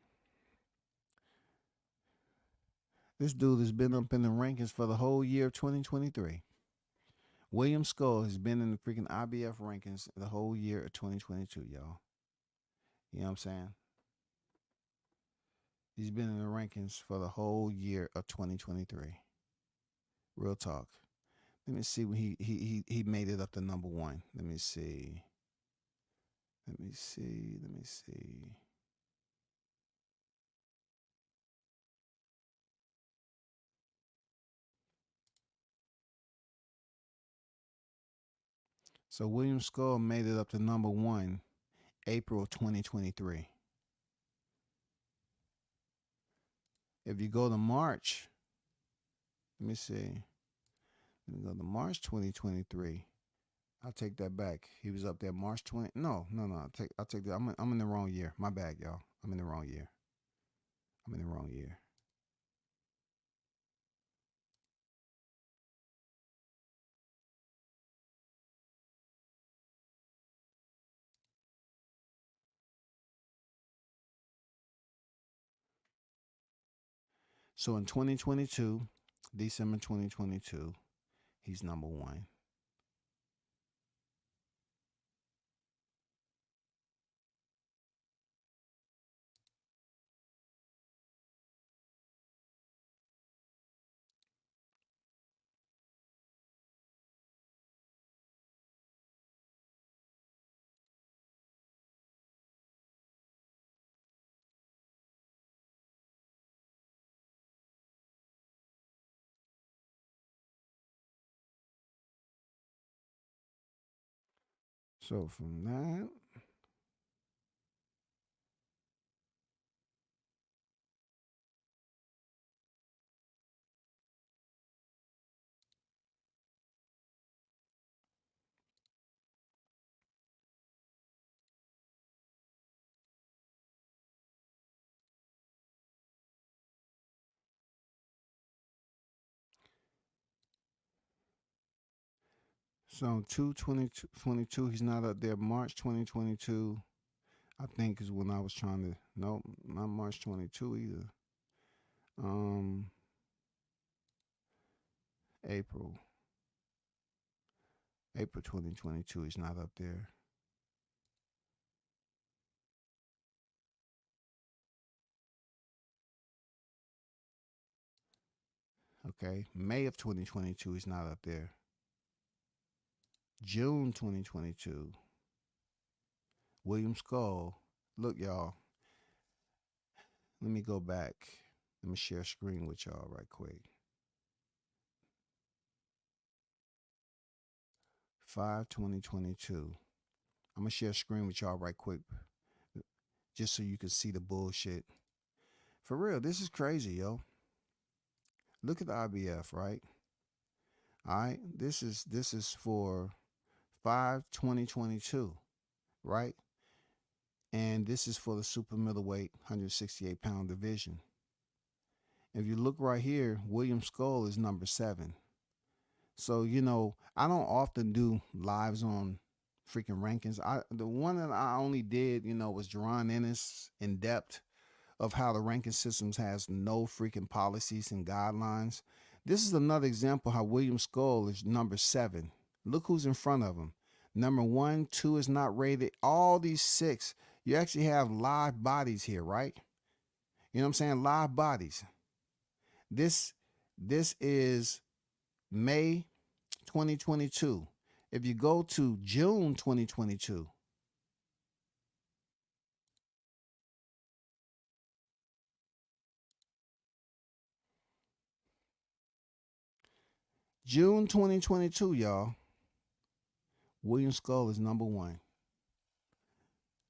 [SPEAKER 2] this dude has been up in the rankings for the whole year of 2023. William Skull has been in the freaking IBF rankings the whole year of 2022, y'all. You know what I'm saying? He's been in the rankings for the whole year of 2023. Real talk. Let me see when he made it up to number one. Let me see. Let me see. Let me see. So William Skull made it up to number one, April 2023. If you go to March, let me see. Let me go to March 2023. I'll take that back. He was up there March 20. No. I'll take that. I'm in the wrong year. My bad, y'all. I'm in the wrong year. So in 2022, December 2022, he's number one. So from that, so 2022, he's not up there. March 2022, I think is when I was trying to. No, not March 22 either. April. April 2022, he's not up there. Okay, May of 2022, he's not up there. June 2022, William Skull. Look, y'all. Let me go back. Let me share a screen with y'all right quick. 5/20/22. I'm gonna share a screen with y'all right quick, just so you can see the bullshit. For real, this is crazy, yo. Look at the IBF, right? All right, this is for 5/20/22, right? And this is for the super middleweight 168-pound division. If you look right here, William Skull is number 7. So, you know, I don't often do lives on freaking rankings. The one that I only did, you know, was Jerron Ennis in depth of how the ranking systems has no freaking policies and guidelines. This is another example how William Skull is number 7. Look who's in front of him. Number 1, 2 is not rated. All these 6, you actually have live bodies here, right? You know what I'm saying? Live bodies. This is May 2022. If you go to June 2022, June 2022, y'all, William Skull is number 1.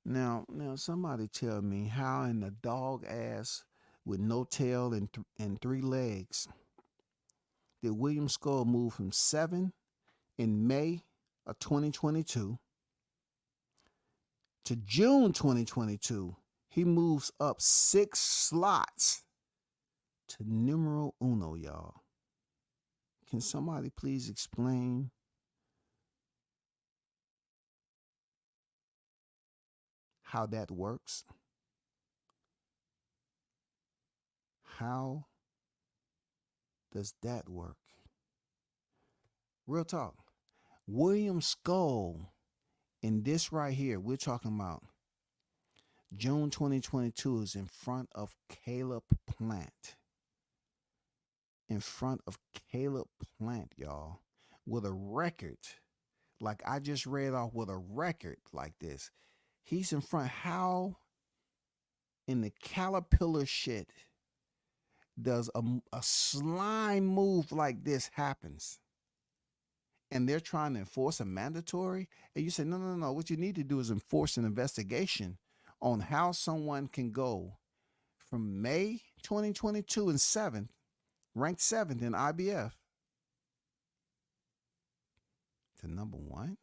[SPEAKER 2] Now somebody tell me how in the dog ass with no tail and 3 legs did William Skull move from 7 in May of 2022 to June 2022. He moves up 6 slots to numero uno, y'all. Can somebody please explain how that works? How does that work? Real talk. William Skull in this right here, we're talking about June 2022 is in front of Caleb Plant. In front of Caleb Plant, y'all, with a record. Like I just read off, with a record like this. He's in front. How in the caterpillar shit does a slime move like this happens? And they're trying to enforce a mandatory? And you say, no, no, no. What you need to do is enforce an investigation on how someone can go from May 2022 and 7th, ranked 7th in IBF, to number one.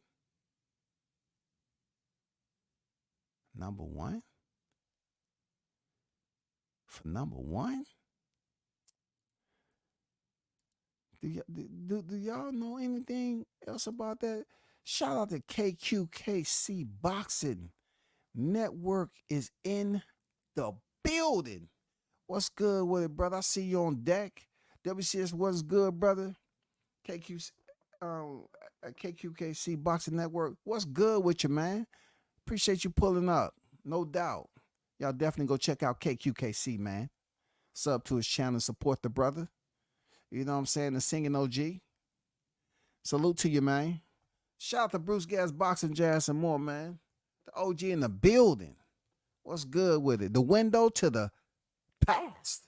[SPEAKER 2] Number one? For number one? Do y'all know anything else about that? Shout out to KQKC Boxing Network is in the building. What's good with it, brother? I see you on deck. WCS, what's good, brother? KQKC Boxing Network, what's good with you, man? Appreciate you pulling up, no doubt. Y'all definitely go check out KQKC, man. Sub to his channel, support the brother. You know what I'm saying? The singing OG. Salute to you, man. Shout out to Bruce Gas Boxing Jazz and more, man. The OG in the building. What's good with it? The window to the past.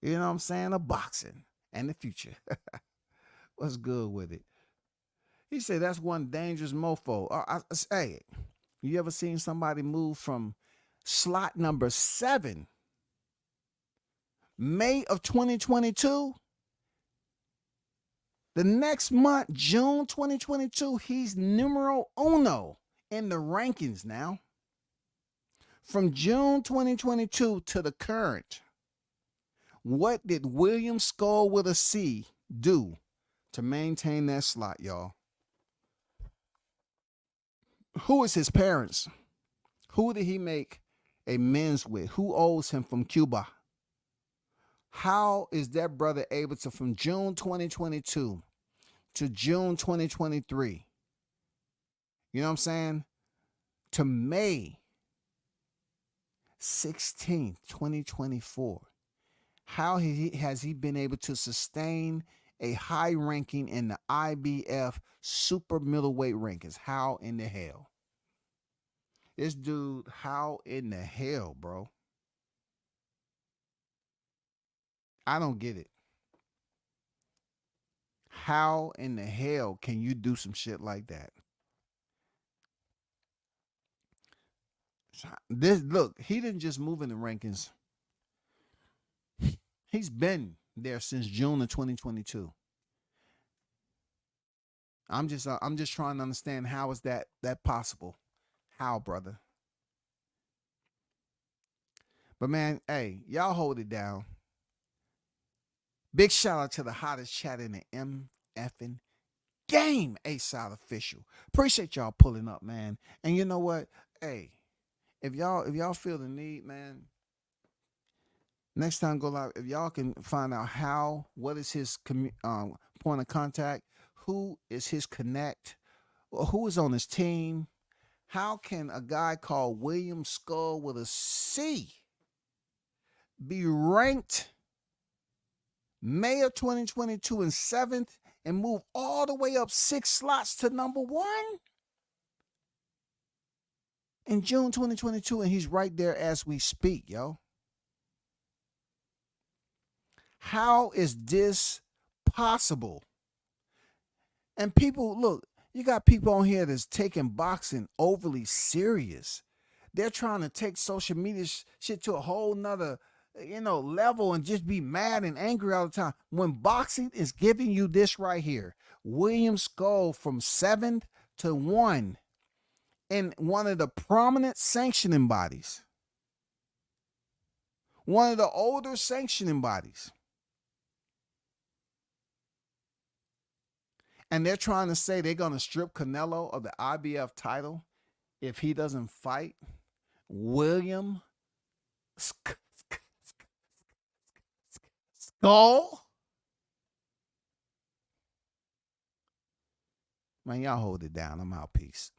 [SPEAKER 2] You know what I'm saying? The boxing and the future. What's good with it? He said that's one dangerous mofo. Hey, you ever seen somebody move from slot number 7, May of 2022? The next month, June 2022, he's numero uno in the rankings now. From June 2022 to the current, what did William Skull with a C do to maintain that slot, y'all? Who is his parents? Who did he make amends with? Who owes him from Cuba? How is that brother able to, from June 2022 to June 2023, you know what I'm saying, to May 16th, 2024, how has he been able to sustain a high ranking in the IBF super middleweight rankings? How in the hell? This dude, how in the hell, bro? I don't get it. How in the hell can you do some shit like that? Look, he didn't just move in the rankings. He's been there since June of 2022. I'm just trying to understand, how is that possible? How, brother? But man, hey, y'all hold it down. Big shout out to the hottest chat in the MFing game, A-Side Official. Appreciate y'all pulling up, man. And you know what? Hey, if y'all feel the need, man, next time go live, if y'all can find out what is his point of contact, who is his connect, or who is on his team, how can a guy called William Skull with a C be ranked May of 2022 and 7th and move all the way up 6 slots to number 1 in June 2022, and he's right there as we speak, yo? How is this possible? And people, look, you got people on here that's taking boxing overly serious. They're trying to take social media shit to a whole nother, level and just be mad and angry all the time, when boxing is giving you this right here. William Skull from 7th to 1 in one of the prominent sanctioning bodies, one of the older sanctioning bodies. And they're trying to say they're going to strip Canelo of the IBF title if he doesn't fight William Skull? Man, y'all hold it down. I'm out. Peace.